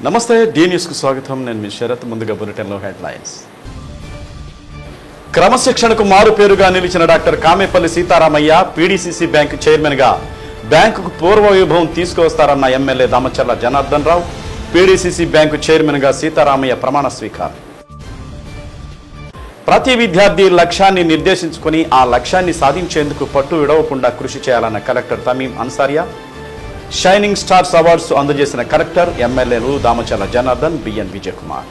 నమస్తే D news కు స్వాగతం. నేను మీ శరత్. ముందుగా బులెటిన్లో హెడ్లైన్స్. క్రమశిక్షణకు మారు పేరుగా నిలిచిన doctor Kamepalli Sitaramaiah PDCC bank chairman గా బ్యాంకుకు పూర్వ వైభవం తీసుకువస్తారన్న MLA Damacharla Janardhan Rao. PDCC bank chairman గా సీతారామయ్య ప్రమాణ స్వీకారం. ప్రతి విద్యార్థి లక్ష్యాన్ని నిర్దేశించుకుని ఆ లక్ష్యాన్ని సాధించేందుకు పట్టు విడవకుండా కృషి చేయాలన్న collector Tameem Ansariya. Shining stars awards అందజేసిన కలెక్టర్, ఎమ్మెల్యేలు దామచర్ల జనార్దన్, బిఎన్ విజయ్ కుమార్.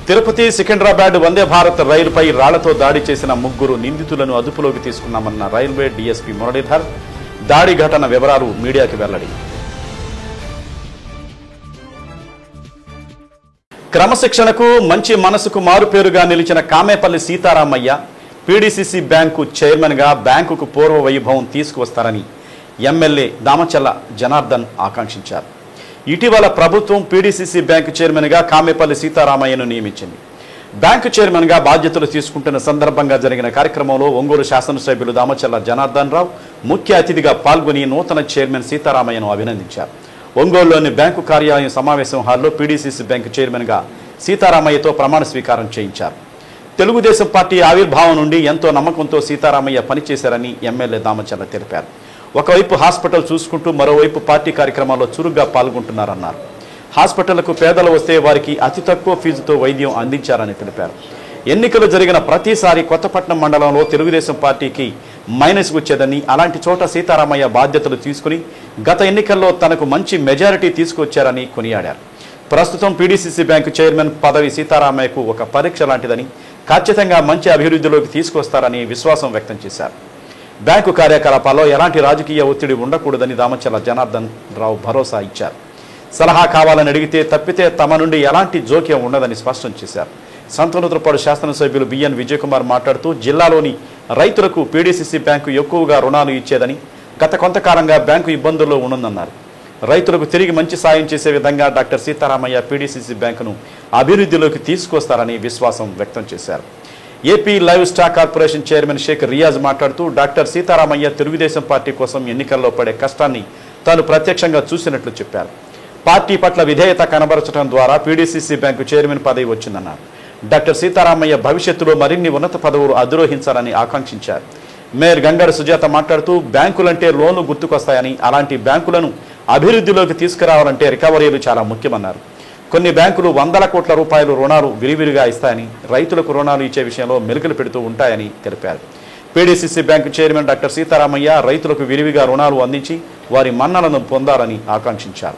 తిరుపతి సికింద్రాబాద్ వందే భారత్ రైలుపై రాళ్లతో దాడి చేసిన 3 నిందితులను అదుపులోకి తీసుకున్నామన్న రైల్వే డీఎస్పీ మురళీధర్. దాడి ఘటన వివరాలు మీడియాకి వెల్లడి. క్రమశిక్షణకు మంచి మనసుకు మారుపేరుగా నిలిచిన Kamepalli Sitaramaiah PDCC bank chairman గా బ్యాంకుకు పూర్వ వైభవం తీసుకువస్తారని ఎమ్మెల్యే దామచర్ల జనార్దన్ ఆకాంక్షించారు. ఇటీవల ప్రభుత్వం పీడీసీసీ బ్యాంకు చైర్మన్ గా కామేపల్లి సీతారామయ్యను నియమించింది. బ్యాంకు చైర్మన్ గా బాధ్యతలు తీసుకుంటున్న సందర్భంగా జరిగిన కార్యక్రమంలో ఒంగోలు శాసనసభ్యులు దామచర్ల జనార్దన్ రావు ముఖ్య అతిథిగా పాల్గొని నూతన చైర్మన్ సీతారామయ్యను అభినందించారు. ఒంగోలులోని బ్యాంకు కార్యాలయం సమావేశం హాల్లో పీడీసీసీ బ్యాంకు చైర్మన్ గా సీతారామయ్యతో ప్రమాణ స్వీకారం చేయించారు. తెలుగుదేశం పార్టీ ఆవిర్భావం నుండి ఎంతో నమ్మకంతో సీతారామయ్య పనిచేశారని ఎమ్మెల్యే దామచర్ల తెలిపారు. ఒకవైపు హాస్పిటల్ చూసుకుంటూ మరోవైపు పార్టీ కార్యక్రమాల్లో చురుగ్గా పాల్గొంటున్నారన్నారు. హాస్పిటల్కు పేదలు వస్తే వారికి అతి తక్కువ ఫీజుతో వైద్యం అందించారని తెలిపారు. ఎన్నికలు జరిగిన ప్రతిసారి కొత్తపట్నం మండలంలో తెలుగుదేశం పార్టీకి మైనస్ వచ్చేదని, అలాంటి చోట సీతారామయ్య బాధ్యతలు తీసుకుని గత ఎన్నికల్లో తనకు మంచి మెజారిటీ తీసుకొచ్చారని కొనియాడారు. ప్రస్తుతం పీడీసీసీ బ్యాంకు చైర్మన్ పదవి సీతారామయ్యకు ఒక పరీక్ష లాంటిదని, ఖచ్చితంగా మంచి అభివృద్ధిలోకి తీసుకొస్తారని విశ్వాసం వ్యక్తం చేశారు. బ్యాంకు కార్యకలాపాల్లో ఎలాంటి రాజకీయ ఒత్తిడి ఉండకూడదని దామచర్ల జనార్దన్ రావు భరోసా ఇచ్చారు. సలహా కావాలని అడిగితే తప్పితే తమ నుండి ఎలాంటి జోక్యం ఉండదని స్పష్టం చేశారు. సంతనూతలపాడు శాసనసభ్యులు బిఎన్ విజయ్ కుమార్ మాట్లాడుతూ జిల్లాలోని రైతులకు పీడీసీసీ బ్యాంకు ఎక్కువగా రుణాలు ఇచ్చేదని, గత కొంతకాలంగా బ్యాంకు ఇబ్బందుల్లో ఉందన్నారు. రైతులకు తిరిగి మంచి సాయం చేసే విధంగా డాక్టర్ సీతారామయ్య పీడీసీసీ బ్యాంకును అభివృద్ధిలోకి తీసుకొస్తారని విశ్వాసం వ్యక్తం చేశారు. AP livestock corporation chairman Sheikh Riaz మాట్లాడుతూ డాక్టర్ సీతారామయ్య తెలుగుదేశం పార్టీ కోసం ఎన్నికల్లో పడే కష్టాన్ని తాను ప్రత్యక్షంగా చూసినట్లు చెప్పారు. పార్టీ పట్ల విధేయత కనబరచడం ద్వారా పీడీసీసీ బ్యాంకు చైర్మన్ పదవి వచ్చిందన్నారు. డాక్టర్ సీతారామయ్య భవిష్యత్తులో మరిన్ని ఉన్నత పదవులు అధిరోహించాలని ఆకాంక్షించారు. మేయర్ గంగారు సుజాత మాట్లాడుతూ బ్యాంకులంటే లోన్లు గుర్తుకొస్తాయని, అలాంటి బ్యాంకులను అభివృద్ధిలోకి తీసుకురావాలంటే రికవరీలు చాలా ముఖ్యమన్నారు. కొన్ని బ్యాంకులు వందల కోట్ల రూపాయలు రుణాలు విరివిరిగా ఇస్తాయని, రైతులకు రుణాలు ఇచ్చే విషయంలో మెలికలు పెడుతూ ఉంటాయని తెలిపారు. PDCC bank chairman doctor Sitaramaiah రైతులకు విరివిగా రుణాలు అందించి వారి మన్ననలను పొందాలని ఆకాంక్షించారు.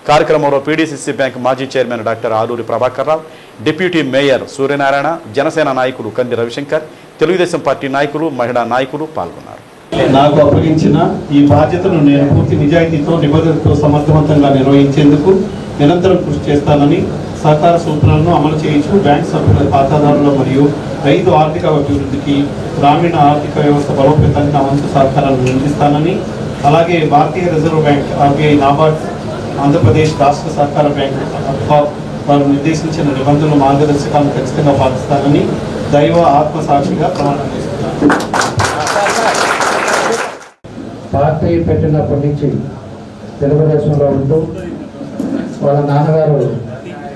కార్యక్రమంలో పీడీసీసీ బ్యాంకు మాజీ chairman doctor Aluri Prabhakar Rao, deputy mayor Suryanarayana, Janasena నాయకులు కంది రవిశంకర్, తెలుగుదేశం పార్టీ నాయకులు, మహిళా నాయకులు పాల్గొన్నారు. నాకు అప్పగించిన ఈ బాధ్యతను నేను పూర్తి నిజాయితీతో, నిబద్ధతతో సమర్థవంతంగా నిర్వహించేందుకు నిరంతరం కృషి చేస్తానని, సహకార సూత్రాలను అమలు చేయించు బ్యాంక్ సభ్యుల ఖాతాదారుల మరియు రైతు ఆర్థిక అభివృద్ధికి, గ్రామీణ ఆర్థిక వ్యవస్థ బలోపేతానికి నా వంతు సహకారాలను అందిస్తానని, అలాగే భారతీయ reserve bank, RBI, NABARD, Andhra Pradesh రాష్ట్ర సహకార బ్యాంకు వారు నిర్దేశించిన నిబంధనలు, మార్గదర్శకాలను ఖచ్చితంగా పాటిస్తానని దైవ ఆత్మసాక్షిగా ప్రమాణం చేస్తున్నాను. పార్టీ పెట్టినప్పటి నుంచి తెలుగుదేశంలో ఉంటూ వాళ్ళ నాన్నగారు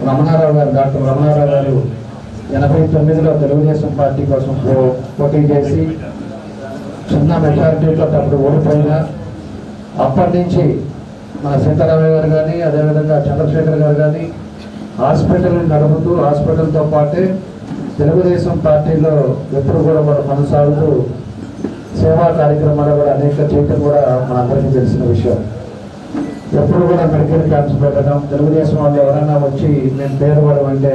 రమణారావు గారు, డాక్టర్ రమణారావు గారు 89లో తెలుగుదేశం పార్టీ కోసం పోటీ చేసి చిన్న మెజారిటీతో అప్పుడు ఓడిపోయినా అప్పటి నుంచి మన సీతారామయ్య గారు కానీ, అదేవిధంగా చంద్రశేఖర్ గారు కానీ హాస్పిటల్ని నడుపుతూ, హాస్పిటల్తో పాటే తెలుగుదేశం పార్టీలో ఎప్పుడు కూడా మనం కొనసాగుతూ సేవా కార్యక్రమాలు కూడా అనేక చేయటం కూడా మనందరికీ తెలిసిన విషయం. ఎప్పుడు కూడా మెడికల్ క్యాంప్స్ పెట్టడం, తెలుగుదేశం వాళ్ళు ఎవరైనా వచ్చి మేము పేదవాళ్ళం అంటే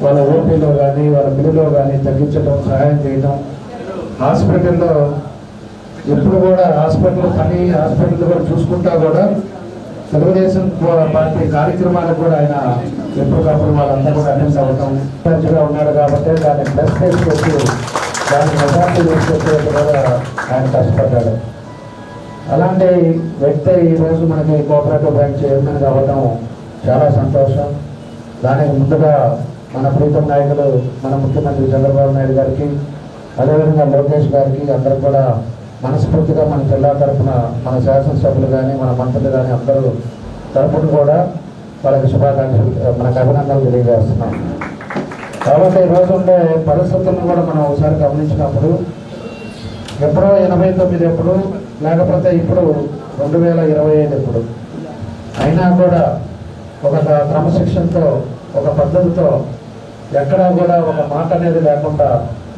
వాళ్ళ ఓపీలో కానీ వాళ్ళ బిల్లులో కానీ తగ్గించడం, సహాయం చేయడం, హాస్పిటల్లో ఎప్పుడు కూడా హాస్పిటల్ కూడా చూసుకుంటా కూడా తెలుగుదేశం పార్టీ కార్యక్రమాలకు కూడా ఆయన ఎప్పటికప్పుడు వాళ్ళంతా కూడా అటెండ్ అవ్వటం మంచిగా ఉన్నాడు. కాబట్టి దాన్ని ప్లస్ తీసుకొచ్చి దాన్ని మెజార్టీ తీసుకొచ్చే కూడా ఆయన కష్టపడ్డాడు. అలాంటి వ్యక్తి ఈరోజు మనకి కోఆపరేటివ్ బ్యాంక్ చైర్మన్ కావడం చాలా సంతోషం. దానికి ముందుగా మన ప్రీతం నాయకులు, మన ముఖ్యమంత్రి చంద్రబాబు నాయుడు గారికి, అదేవిధంగా లోకేష్ గారికి అందరూ కూడా మనస్ఫూర్తిగా మన జిల్లా తరఫున మన శాసనసభ్యులు కానీ, మన మంత్రులు కానీ అందరూ తరపున కూడా వాళ్ళకి శుభాకాంక్షలు, మనకు అభినందనలు తెలియజేస్తున్నాం. కాబట్టి ఈరోజు ఉండే పరిస్థితులను కూడా మనం ఒకసారి గమనించినప్పుడు ఎప్పుడో 89 ఎప్పుడు, లేకపోతే ఇప్పుడు 2025 ఎప్పుడు అయినా కూడా ఒక క్రమశిక్షణతో, ఒక పద్ధతితో, ఎక్కడా కూడా ఒక మాట అనేది లేకుండా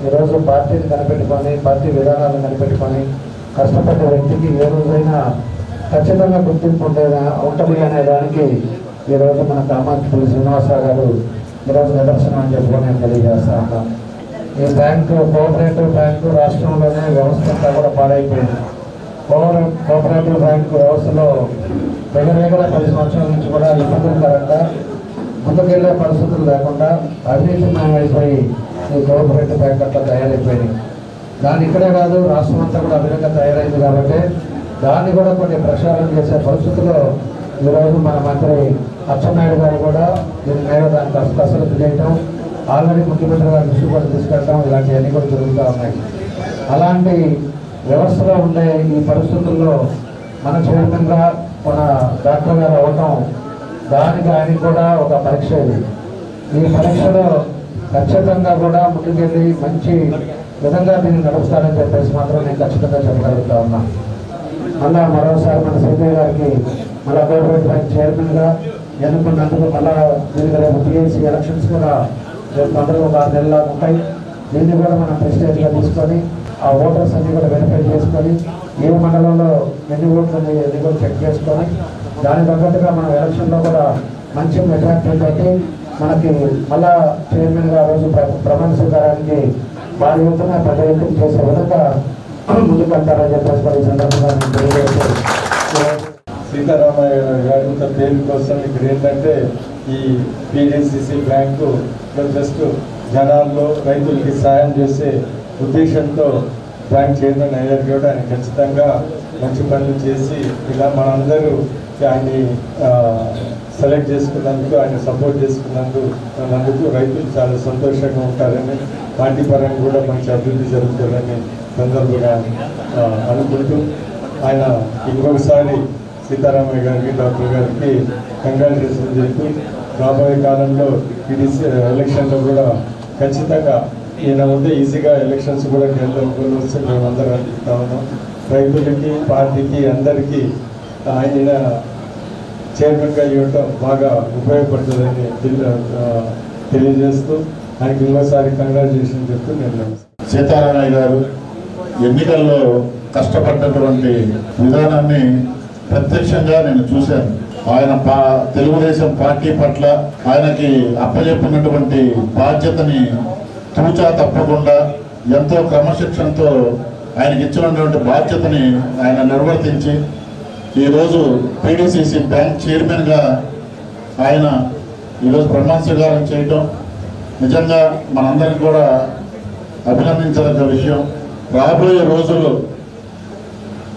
ఈరోజు పార్టీని కనిపెట్టుకొని, పార్టీ విధానాలను కనిపెట్టుకొని కష్టపడ్డ వ్యక్తికి ఏ రోజైనా ఖచ్చితంగా గుర్తింపు ఉంటుంది అనే దానికి ఈరోజు మన కామాక్షి శ్రీనివాసరావు గారు ఈరోజు నిదర్శనం అని చెప్పుకొని నేను తెలియజేస్తా ఉన్నాను. ఈ బ్యాంకు, కోఆపరేటివ్ బ్యాంకు రాష్ట్రంలోనే వ్యవస్థ అంతా కూడా పాడైపోయింది. కోఆపరేటివ్ బ్యాంకు వ్యవస్థలో దగ్గర 10 సంవత్సరాల నుంచి కూడా ఇబ్బందికరంగా ముందుకెళ్లే పరిస్థితులు లేకుండా అవినీతిమయమైపోయి ఈ కోఆపరేటివ్ బ్యాంక్ అట్లా తయారైపోయింది. దాని ఇక్కడే కాదు, రాష్ట్రం అంతా కూడా అవినీతిగా తయారైంది. కాబట్టి దాన్ని కూడా కొన్ని ప్రక్షాళన చేసే పరిస్థితుల్లో ఈరోజు మన మంత్రి అచ్చెన్నాయుడు గారు కూడా దీని మీద దానికి అసలు చేయటం, ఆల్రెడీ ముఖ్యమంత్రి గారి దృష్టి కూడా తీసుకెళ్ళడం, ఇలాంటివన్నీ కూడా జరుగుతూ ఉన్నాయి. అలాంటి వ్యవస్థలో ఉండే ఈ పరిస్థితుల్లో మన చైర్మన్గా మన డాక్టర్ గారు అవ్వటం, దానికి ఆయనకి కూడా ఒక పరీక్ష ఇది. ఈ పరీక్షలో ఖచ్చితంగా కూడా ముందుకెళ్ళి మంచి విధంగా దీన్ని నడుస్తారని చెప్పేసి మాత్రం నేను ఖచ్చితంగా చెప్పగలుగుతా ఉన్నా. మళ్ళా మరోసారి మన సీపీ గారికి మళ్ళా కోఆపరేటివ్ బ్యాంక్ చైర్మన్గా ఎన్నుకున్నందుకు మళ్ళా దీనికి రేపు టీఎస్సీ ఎలక్షన్స్ కూడా రేపు తొందరగా ఒక 6 నెలలు ఉంటాయి. దీన్ని కూడా మనం ప్రెస్టేజ్గా తీసుకొని ఆ ఓటర్స్ అన్ని కూడా వెరిఫై చేసుకొని ఏ మండలంలో ఎన్ని ఓట్లు ఎన్ని కూడా చెక్ చేసుకొని దానికి తగ్గట్టుగా మనం ఎలక్షన్లో కూడా మంచి మెజార్టీ తోటి మనకి మళ్ళా చైర్మన్గా రోజు ప్రమాణ స్వీకారానికి భారీ ఎత్తున పెద్ద ఎత్తున చేసే విధంగా ముందుకెళ్తారని చెప్పేసి కూడా ఈ సందర్భంగా నేను తెలియజేస్తాను. సీతారామయ్య గారి పేరు కోసం ఇక్కడ ఏంటంటే ఈ PDCC బ్యాంకు జస్ట్ జనాల్లో రైతులకి సాయం చేసే ఉద్దేశంతో బ్యాంక్ చైర్మన్ అయ్యారు. కూడా ఆయన ఖచ్చితంగా మంచి పనులు చేసి ఇలా మనందరూ ఆయన్ని సెలెక్ట్ చేసుకున్నందుకు, ఆయన సపోర్ట్ చేసుకున్నందుకు రైతులు చాలా సంతోషంగా ఉంటారని, పార్టీ పరంగా కూడా మంచి అభివృద్ధి జరుగుతుందని సందర్భంగా అనుకుంటూ ఆయన ఇంకొకసారి సీతారామయ్య గారికి, డాక్టర్ గారికి కంగ్రాచులేషన్ చెప్తూ రాబోయే కాలంలో PDC ఎలక్షన్లో కూడా ఖచ్చితంగా ఈయన ఉంటే ఈజీగా ఎలక్షన్స్ కూడా గెలవవచ్చు మేమందరం అనుకుంటా ఉన్నాం. రైతులకి, పార్టీకి, అందరికీ ఆయన చైర్మన్గా ఇవ్వటం బాగా ఉపయోగపడుతుందని తెలియజేస్తూ ఆయనకి ఇంకోసారి కంగ్రాచులేషన్ చెప్తూ నేను సీతారామయ్య గారు ఎన్నికల్లో కష్టపడ్డటువంటి విధానాన్ని ప్రత్యక్షంగా నేను చూశాను. ఆయన తెలుగుదేశం పార్టీ పట్ల ఆయనకి అప్పచెప్పినటువంటి బాధ్యతని తూచా తప్పకుండా ఎంతో క్రమశిక్షణతో ఆయనకి ఇచ్చినటువంటి బాధ్యతని ఆయన నిర్వర్తించి ఈరోజు PDCC బ్యాంక్ చైర్మన్గా ఆయన ఈరోజు ప్రమాణ స్వీకారం చేయటం నిజంగా మనందరికీ కూడా అభినందించదగ్గ విషయం. రాబోయే రోజుల్లో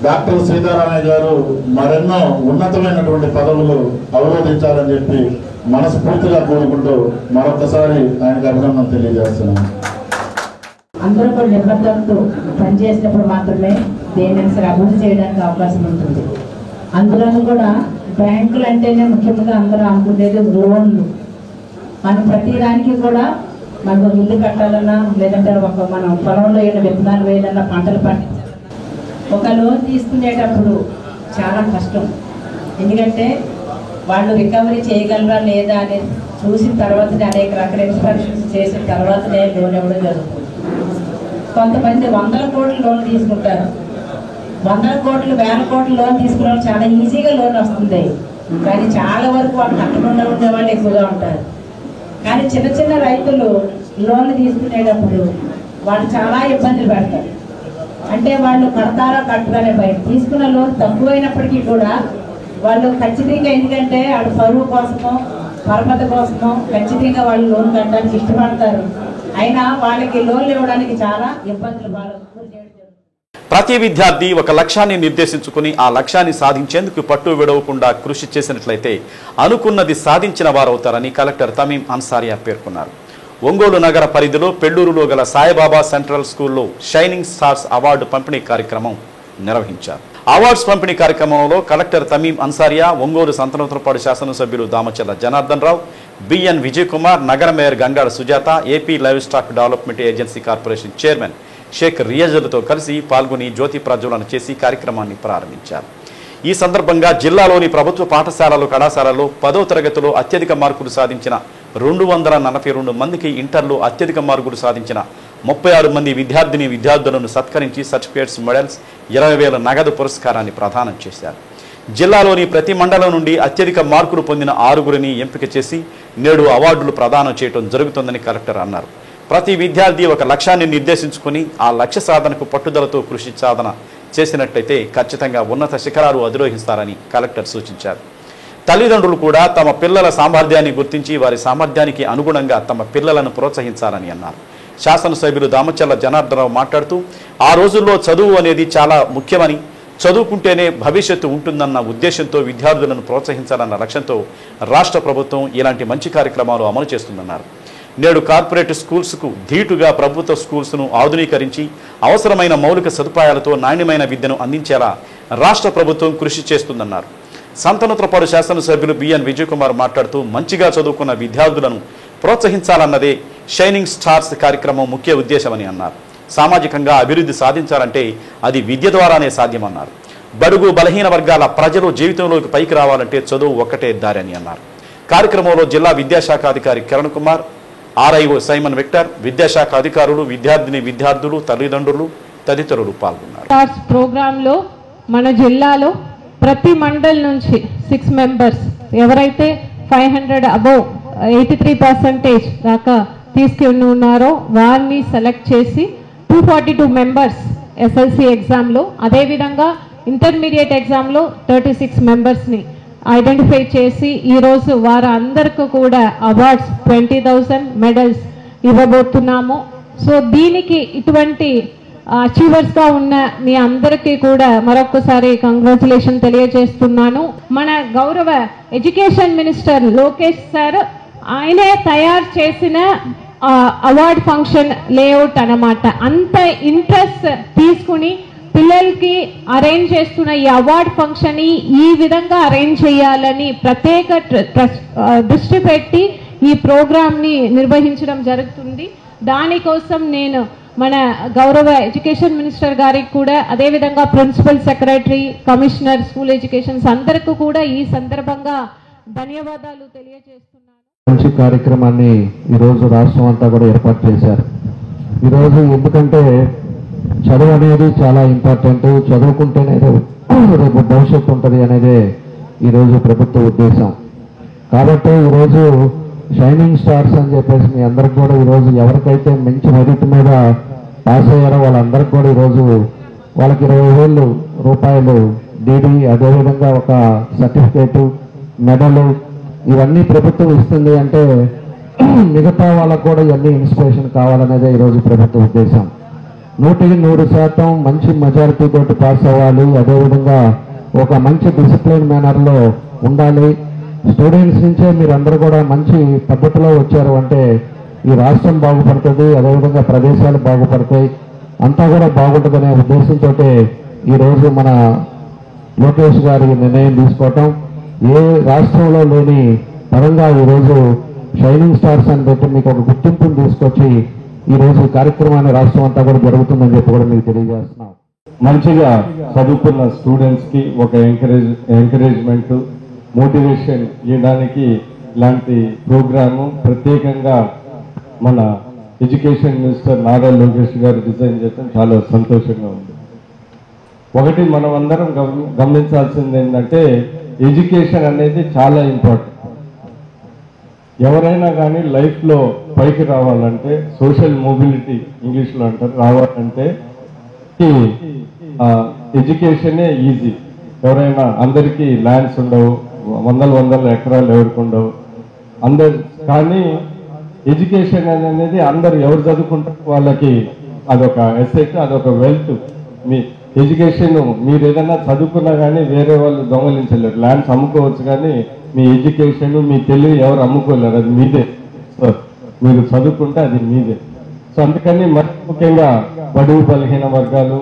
డాక్టర్ సీతారామయ్య గారు మరెన్నో ఉన్నతమైనటువంటి పదవులు అవరోధించాలని చెప్పి మనస్ఫూర్తిగా కోరుకుంటూ మరొకసారి ఆయనకు అభినందన తెలియజేస్తున్నాను. అందరూ కూడా నిబద్ధతతో పనిచేసినప్పుడు మాత్రమే దేనిని సరే అభివృద్ధి చేయడానికి అవకాశం ఉంటుంది. అందులోనూ కూడా బ్యాంకులు అంటేనే ముఖ్యంగా అందరూ అనుకునేది లోన్లు. మనం ప్రతి దానికి కూడా మనకు ఇల్లు కట్టాలన్నా, లేదంటే మనం పొలంలో ఏదైనా విత్తనాలు వేయాలన్నా, పంటలు పండించాలన్నా ఒక లోన్ తీసుకునేటప్పుడు చాలా కష్టం. ఎందుకంటే వాళ్ళు రికవరీ చేయగలరా లేదా అనేది చూసిన తర్వాతనే, అనేక రకాల ఇన్స్పెక్షన్స్ చేసిన తర్వాతనే లోన్ ఇవ్వడం జరుగుతుంది. కొంతమంది 100 కోట్ల లోన్ తీసుకుంటారు. 100 కోట్లు 1000 కోట్ల లోన్ తీసుకున్న వాళ్ళు చాలా ఈజీగా లోన్ వస్తుంది. కానీ చాలా వరకు వాళ్ళు కట్టకుండా ఉండే వాళ్ళు ఎక్కువగా ఉంటారు. కానీ చిన్న చిన్న రైతులు లోన్లు తీసుకునేటప్పుడు వాళ్ళు చాలా ఇబ్బందులు పెడతారు. అంటే వాళ్ళు కడతారా కట్టగానే భయం. తీసుకున్న లోన్ తక్కువైనప్పటికీ కూడా వాళ్ళు ఖచ్చితంగా, ఎందుకంటే వాళ్ళు పరువు కోసమో పరపతి కోసమో ఖచ్చితంగా వాళ్ళు లోన్ కట్టడానికి ఇష్టపడతారు. అయినా వాళ్ళకి లోన్లు ఇవ్వడానికి చాలా ఇబ్బందులు ప్రతి విద్యార్థి ఒక లక్ష్యాన్ని నిర్దేశించుకుని ఆ లక్ష్యాన్ని సాధించేందుకు పట్టు విడవకుండా కృషి చేసినట్లయితే అనుకున్నది సాధించిన వారవుతారని కలెక్టర్ తమీం అన్సారియా పేర్కొన్నారు. ఒంగోలు నగర పరిధిలో పెళ్లూరులో గల సాయిబాబా సెంట్రల్ స్కూల్లో షైనింగ్ స్టార్స్ అవార్డు పంపిణీ కార్యక్రమం నిర్వహించారు. అవార్డ్స్ పంపిణీ కార్యక్రమంలో కలెక్టర్ తమీం అన్సారియా, ఒంగోలు సంతనోత్తరపాడు శాసనసభ్యులు దామచల్ల జనార్దన్ రావు, బిఎన్ విజయ్ కుమార్, నగర mayor Gangada Sujatha, AP livestock development agency corporation chairman Sheikh రియాజులతో కలిసి పాల్గొని జ్యోతి ప్రజ్వలన చేసి కార్యక్రమాన్ని ప్రారంభించారు. ఈ సందర్భంగా జిల్లాలోని ప్రభుత్వ పాఠశాలలు, కళాశాలల్లో 10వ తరగతిలో అత్యధిక మార్కులు సాధించిన 242 మందికి, ఇంటర్లో అత్యధిక మార్కులు సాధించిన 36 మంది విద్యార్థులను సత్కరించి సర్టిఫికేట్స్, మెడల్స్, 20,000 నగదు పురస్కారాన్ని ప్రదానం చేశారు. జిల్లాలోని ప్రతి మండలం నుండి అత్యధిక మార్కులు పొందిన 6గురిని ఎంపిక చేసి నేడు అవార్డులు ప్రదానం చేయడం జరుగుతుందని కలెక్టర్ అన్నారు. ప్రతి విద్యార్థి ఒక లక్ష్యాన్ని నిర్దేశించుకుని ఆ లక్ష్య సాధనకు పట్టుదలతో కృషి సాధన చేసినట్లయితే ఖచ్చితంగా ఉన్నత శిఖరాలు అధిరోహిస్తారని కలెక్టర్ సూచించారు. తల్లిదండ్రులు కూడా తమ పిల్లల సామర్థ్యాన్ని గుర్తించి వారి సామర్థ్యానికి అనుగుణంగా తమ పిల్లలను ప్రోత్సహించాలని అన్నారు. శాసనసభ్యులు దామచల్ల జనార్దనరావు మాట్లాడుతూ ఆ రోజుల్లో చదువు అనేది చాలా ముఖ్యమని, చదువుకుంటేనే భవిష్యత్తు ఉంటుందన్న ఉద్దేశంతో విద్యార్థులను ప్రోత్సహించాలన్న లక్ష్యంతో రాష్ట్ర ప్రభుత్వం ఇలాంటి మంచి కార్యక్రమాలు అమలు చేస్తుందన్నారు. నేడు కార్పొరేట్ స్కూల్స్కు ధీటుగా ప్రభుత్వ స్కూల్స్ను ఆధునీకరించి అవసరమైన మౌలిక సదుపాయాలతో నాణ్యమైన విద్యను అందించేలా రాష్ట్ర ప్రభుత్వం కృషి చేస్తుందన్నారు. సంతనోత్తరపాడు శాసనసభ్యులు బిఎన్ విజయ్ కుమార్ మాట్లాడుతూ మంచిగా చదువుకున్న విద్యార్థులను ప్రోత్సహించాలన్నదే షైనింగ్ స్టార్స్ కార్యక్రమం ముఖ్య ఉద్దేశమని అన్నారు. సామాజికంగా అభివృద్ధి సాధించాలంటే అది విద్య ద్వారానే సాధ్యమన్నారు. బడుగు బలహీన వర్గాల ప్రజలు జీవితంలోకి పైకి రావాలంటే చదువు ఒక్కటే దారి అని అన్నారు. కార్యక్రమంలో జిల్లా విద్యాశాఖ అధికారి Kiran Kumar, RIO Simon Victor, విద్యాశాఖ అధికారులు, విద్యార్థులు, తల్లిదండ్రులు తదితరులు పాల్గొన్నారు. ప్రోగ్రాంలో మన జిల్లాలో ప్రతి మండల్ నుంచి 6 మెంబర్స్ ఎవరైతే 500 అబోవ్ 83% దాకా తీసుకుని ఉన్నారో వారిని సెలెక్ట్ చేసి 242 మెంబర్స్ ఎస్ఎల్సి ఎగ్జామ్లో, అదేవిధంగా ఇంటర్మీడియట్ ఎగ్జామ్లో 36 మెంబర్స్ని ఐడెంటిఫై చేసి ఈరోజు వారందరికీ కూడా అవార్డ్స్ 20,000 మెడల్స్ ఇవ్వబోతున్నాము. సో దీనికి ఇటువంటి అచీవర్స్గా ఉన్న మీ అందరికీ కూడా మరొకసారి కంగ్రాచులేషన్ తెలియజేస్తున్నాను. మన గౌరవ ఎడ్యుకేషన్ మినిస్టర్ లోకేష్ సార్ ఆయనే తయారు చేసిన అవార్డ్ ఫంక్షన్ లేఅవుట్ అన్నమాట. అంత ఇంట్రెస్ట్ తీసుకుని పిల్లలకి అరేంజ్ చేస్తున్న ఈ అవార్డ్ ఫంక్షన్ ఈ విధంగా అరేంజ్ చేయాలని ప్రత్యేక దృష్టి పెట్టి ఈ ప్రోగ్రామ్ని నిర్వహించడం జరుగుతుంది. దానికోసం నేను మన గౌరవ ఎడ్యుకేషన్ మినిస్టర్ గారికి కూడా, అదేవిధంగా principal secretary, commissioner, school educations అందరికీ కూడా ఈ సందర్భంగా ధన్యవాదాలు తెలియజేస్తున్నాను. మంచి కార్యక్రమాన్ని ఈరోజు రాష్ట్రం అంతా కూడా ఏర్పాటు చేశారు. ఈరోజు ఎందుకంటే చదువు అనేది చాలా ఇంపార్టెంట్, చదువుకుంటేనే రేపు భవిష్యత్తు ఉంటుంది అనేదే ఈరోజు ప్రభుత్వ ఉద్దేశం. కాబట్టి ఈరోజు షైనింగ్ స్టార్స్ అని చెప్పేసి మీ అందరికి కూడా ఈరోజు ఎవరికైతే మంచి మెరిట్ మీద పాస్ అయ్యారో వాళ్ళందరికీ కూడా ఈరోజు వాళ్ళకి 20,000 రూపాయలు డీడీ, అదేవిధంగా ఒక సర్టిఫికేటు, మెడలు ఇవన్నీ ప్రభుత్వం ఇస్తుంది. అంటే మిగతా వాళ్ళకు కూడా ఇవన్నీ ఇన్స్పిరేషన్ కావాలనేదే ఈరోజు ప్రభుత్వ ఉద్దేశం. 100% మంచి మెజారిటీ తోటి పాస్ అవ్వాలి, అదేవిధంగా ఒక మంచి డిసిప్లిన్ మేనర్లో ఉండాలి. స్టూడెంట్స్ నుంచే మీరు అందరూ కూడా మంచి పద్ధతిలో వచ్చారు అంటే ఈ రాష్ట్రం బాగుపడుతుంది, అదేవిధంగా ప్రదేశాలు బాగుపడతాయి, అంతా కూడా బాగుంటుందనే ఉద్దేశంతో ఈరోజు మన లోకేష్ గారి నిర్ణయం తీసుకోవటం, ఏ రాష్ట్రంలో లేని పరంగా ఈరోజు షైనింగ్ స్టార్స్ అని పెట్టి మీకు ఒక గుర్తింపును తీసుకొచ్చి ఈరోజు కార్యక్రమాన్ని రాష్ట్రం అంతా కూడా జరుగుతుందని చెప్పి కూడా మీకు తెలియజేస్తున్నాం. మంచిగా చదువుకున్న స్టూడెంట్స్కి ఒక ఎంకరేజ్మెంట్, మోటివేషన్ ఇవ్వడానికి ఇలాంటి ప్రోగ్రాము ప్రత్యేకంగా మన ఎడ్యుకేషన్ మినిస్టర్ నారా లోకేష్ గారు డిజైన్ చేయడం చాలా సంతోషంగా ఉంది. ఒకటి మనం అందరం గమనించాల్సింది ఏంటంటే ఎడ్యుకేషన్ అనేది చాలా ఇంపార్టెంట్. ఎవరైనా కానీ లైఫ్లో పైకి రావాలంటే, సోషల్ మొబిలిటీ ఇంగ్లీష్లో అంటారు, రావాలంటే ఎడ్యుకేషనే ఈజీ. ఎవరైనా అందరికీ ల్యాండ్స్ ఉండవు, వందల ఎకరాలు ఎవరికి ఉండవు కానీ ఎడ్యుకేషన్ అనేది అందరు ఎవరు చదువుకుంటారు వాళ్ళకి అదొక ఎసెట్, అదొక వెల్త్. మీ ఎడ్యుకేషన్ మీరు ఏదైనా చదువుకున్నా కానీ వేరే వాళ్ళు దొంగలించలేరు. ల్యాండ్స్ అమ్ముకోవచ్చు కానీ మీ ఎడ్యుకేషన్, మీ తెలివి ఎవరు అమ్ముకోలేరు, అది మీదే. మీరు చదువుకుంటే అది మీదే. సో అందుకని మరి ముఖ్యంగా బడుగు బలహీన వర్గాలు,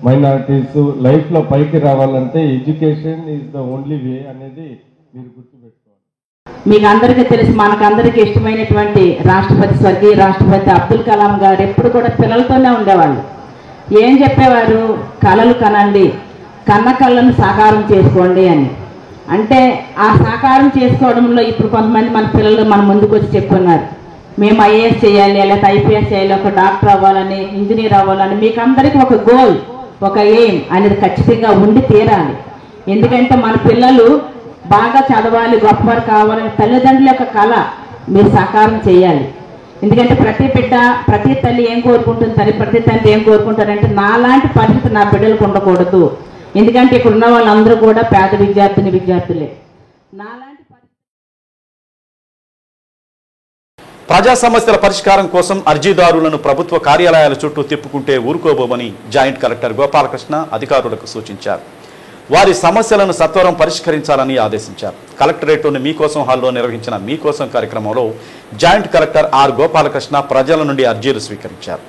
మైనారిటీస్ లైఫ్లో పైకి రావాలంటే education is the only way అనేది మీరు గుర్తుపెట్టుకోవాలి. మీకు అందరికీ తెలుసు, మనకందరికీ ఇష్టమైనటువంటి స్వర్గీయ రాష్ట్రపతి అబ్దుల్ కలాం గారు ఎప్పుడు కూడా పిల్లలతోనే ఉండేవాళ్ళు. ఏం చెప్పేవారు? కళలు కనండి, కన్న కళ్ళను సాకారం చేసుకోండి అని. అంటే ఆ సాకారం చేసుకోవడంలో ఇప్పుడు కొంతమంది మన పిల్లలు మన ముందుకు వచ్చి చెప్పుకున్నారు, మేము ఐఏఎస్ చేయాలి, లేకపోతే ఐపీఎస్ చేయాలి, ఒక డాక్టర్ అవ్వాలని, ఇంజనీర్ అవ్వాలని. మీకు అందరికీ ఒక గోల్, ఒక ఎయిమ్ అనేది ఖచ్చితంగా ఉండి తీరాలి. ఎందుకంటే మన పిల్లలు బాగా చదవాలి, గొప్పవారు కావాలని తల్లిదండ్రుల యొక్క కళ మీరు సాకారం చేయాలి. ఎందుకంటే ప్రతి బిడ్డ, ప్రతి తల్లి ఏం కోరుకుంటుంది, ప్రతి తండ్రి ఏం కోరుకుంటారంటే నాలాంటి పరిస్థితి నా బిడ్డలకు ఉండకూడదు. ఎందుకంటే ఇక్కడ ఉన్న వాళ్ళందరూ కూడా పేద విద్యార్థులే. నాలాంటి ప్రజా సమస్యల పరిష్కారం కోసం అర్జీదారులను ప్రభుత్వ కార్యాలయాల చుట్టూ తిప్పుకుంటే ఊరుకోబోమని జాయింట్ కలెక్టర్ గోపాలకృష్ణ అధికారులకు సూచించారు. వారి సమస్యలను సత్వరం పరిష్కరించాలని ఆదేశించారు. కలెక్టరేట్లోని మీకోసం హాల్లో నిర్వహించిన మీకోసం కార్యక్రమంలో జాయింట్ కలెక్టర్ ఆర్ గోపాలకృష్ణ ప్రజల నుండి అర్జీలు స్వీకరించారు.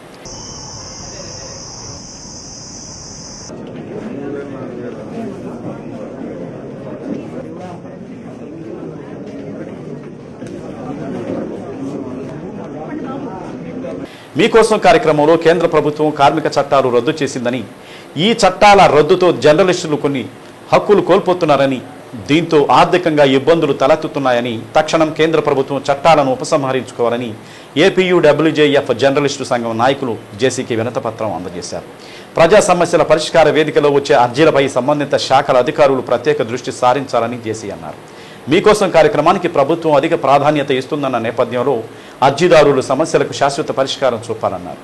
మీకోసం కార్యక్రమంలో కేంద్ర ప్రభుత్వం కార్మిక చట్టాలు రద్దు చేసిందని, ఈ చట్టాల రద్దుతో జర్నలిస్టులు కొన్ని హక్కులు కోల్పోతున్నారని, దీంతో ఆర్థికంగా ఇబ్బందులు తలెత్తుతున్నాయని, తక్షణం కేంద్ర ప్రభుత్వం చట్టాలను ఉపసంహరించుకోవాలని ఏపీయూడబ్ల్యూజేఎఫ్ జర్నలిస్టు సంఘం నాయకులు జేసీకి వినతిపత్రం అందజేశారు. ప్రజా సమస్యల పరిష్కార వేదికలో వచ్చే అర్జీలపై సంబంధిత శాఖల అధికారులు ప్రత్యేక దృష్టి సారించాలని జేసీ అన్నారు. మీకోసం కార్యక్రమానికి ప్రభుత్వం అధిక ప్రాధాన్యత ఇస్తుందన్న నేపథ్యంలో అర్జీదారులు సమస్యలకు శాశ్వత పరిష్కారం చూపాలన్నారు.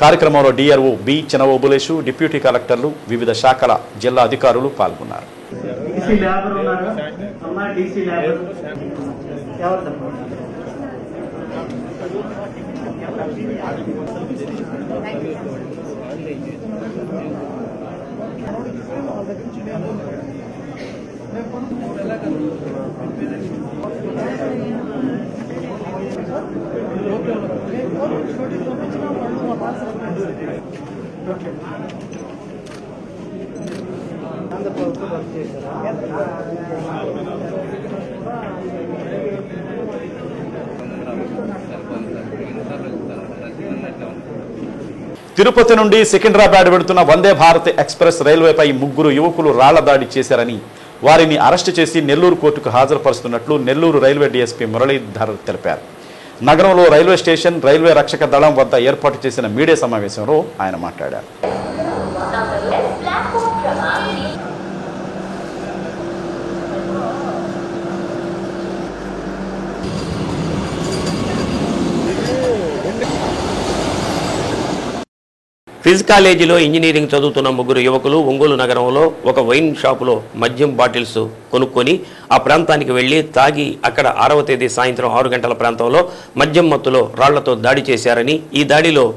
కార్యక్రమంలో డిఆర్ఓ బి చినవోబులేషు, డిప్యూటీ కలెక్టర్లు, వివిధ శాఖల జిల్లా అధికారులు పాల్గొన్నారు. తిరుపతి నుండి సికింద్రాబాద్ వెడుతున్న వందే భారత్ ఎక్స్ప్రెస్ రైల్వేపై 3 యువకులు రాళ్ల దాడి చేశారని, వారిని అరెస్టు చేసి నెల్లూరు కోర్టుకు హాజరుపరుస్తున్నట్లు నెల్లూరు రైల్వే డీఎస్పీ మురళీధర్ తెలిపారు. నగరంలో రైల్వే స్టేషన్, రైల్వే రక్షక దళం వద్ద ఏర్పాటు చేసిన మీడియా సమావేశంలో ఆయన మాట్లాడారు. ఫిజ్ కాలేజీలో ఇంజనీరింగ్ చదువుతున్న 3 యువకులు ఒంగోలు నగరంలో ఒక వైన్ షాపులో మద్యం బాటిల్స్ కొనుక్కొని ఆ ప్రాంతానికి వెళ్లి తాగి అక్కడ 6వ తేదీ సాయంత్రం 6 గంటల ప్రాంతంలో మద్యం మత్తులో రాళ్లతో దాడి చేశారని, ఈ దాడిలో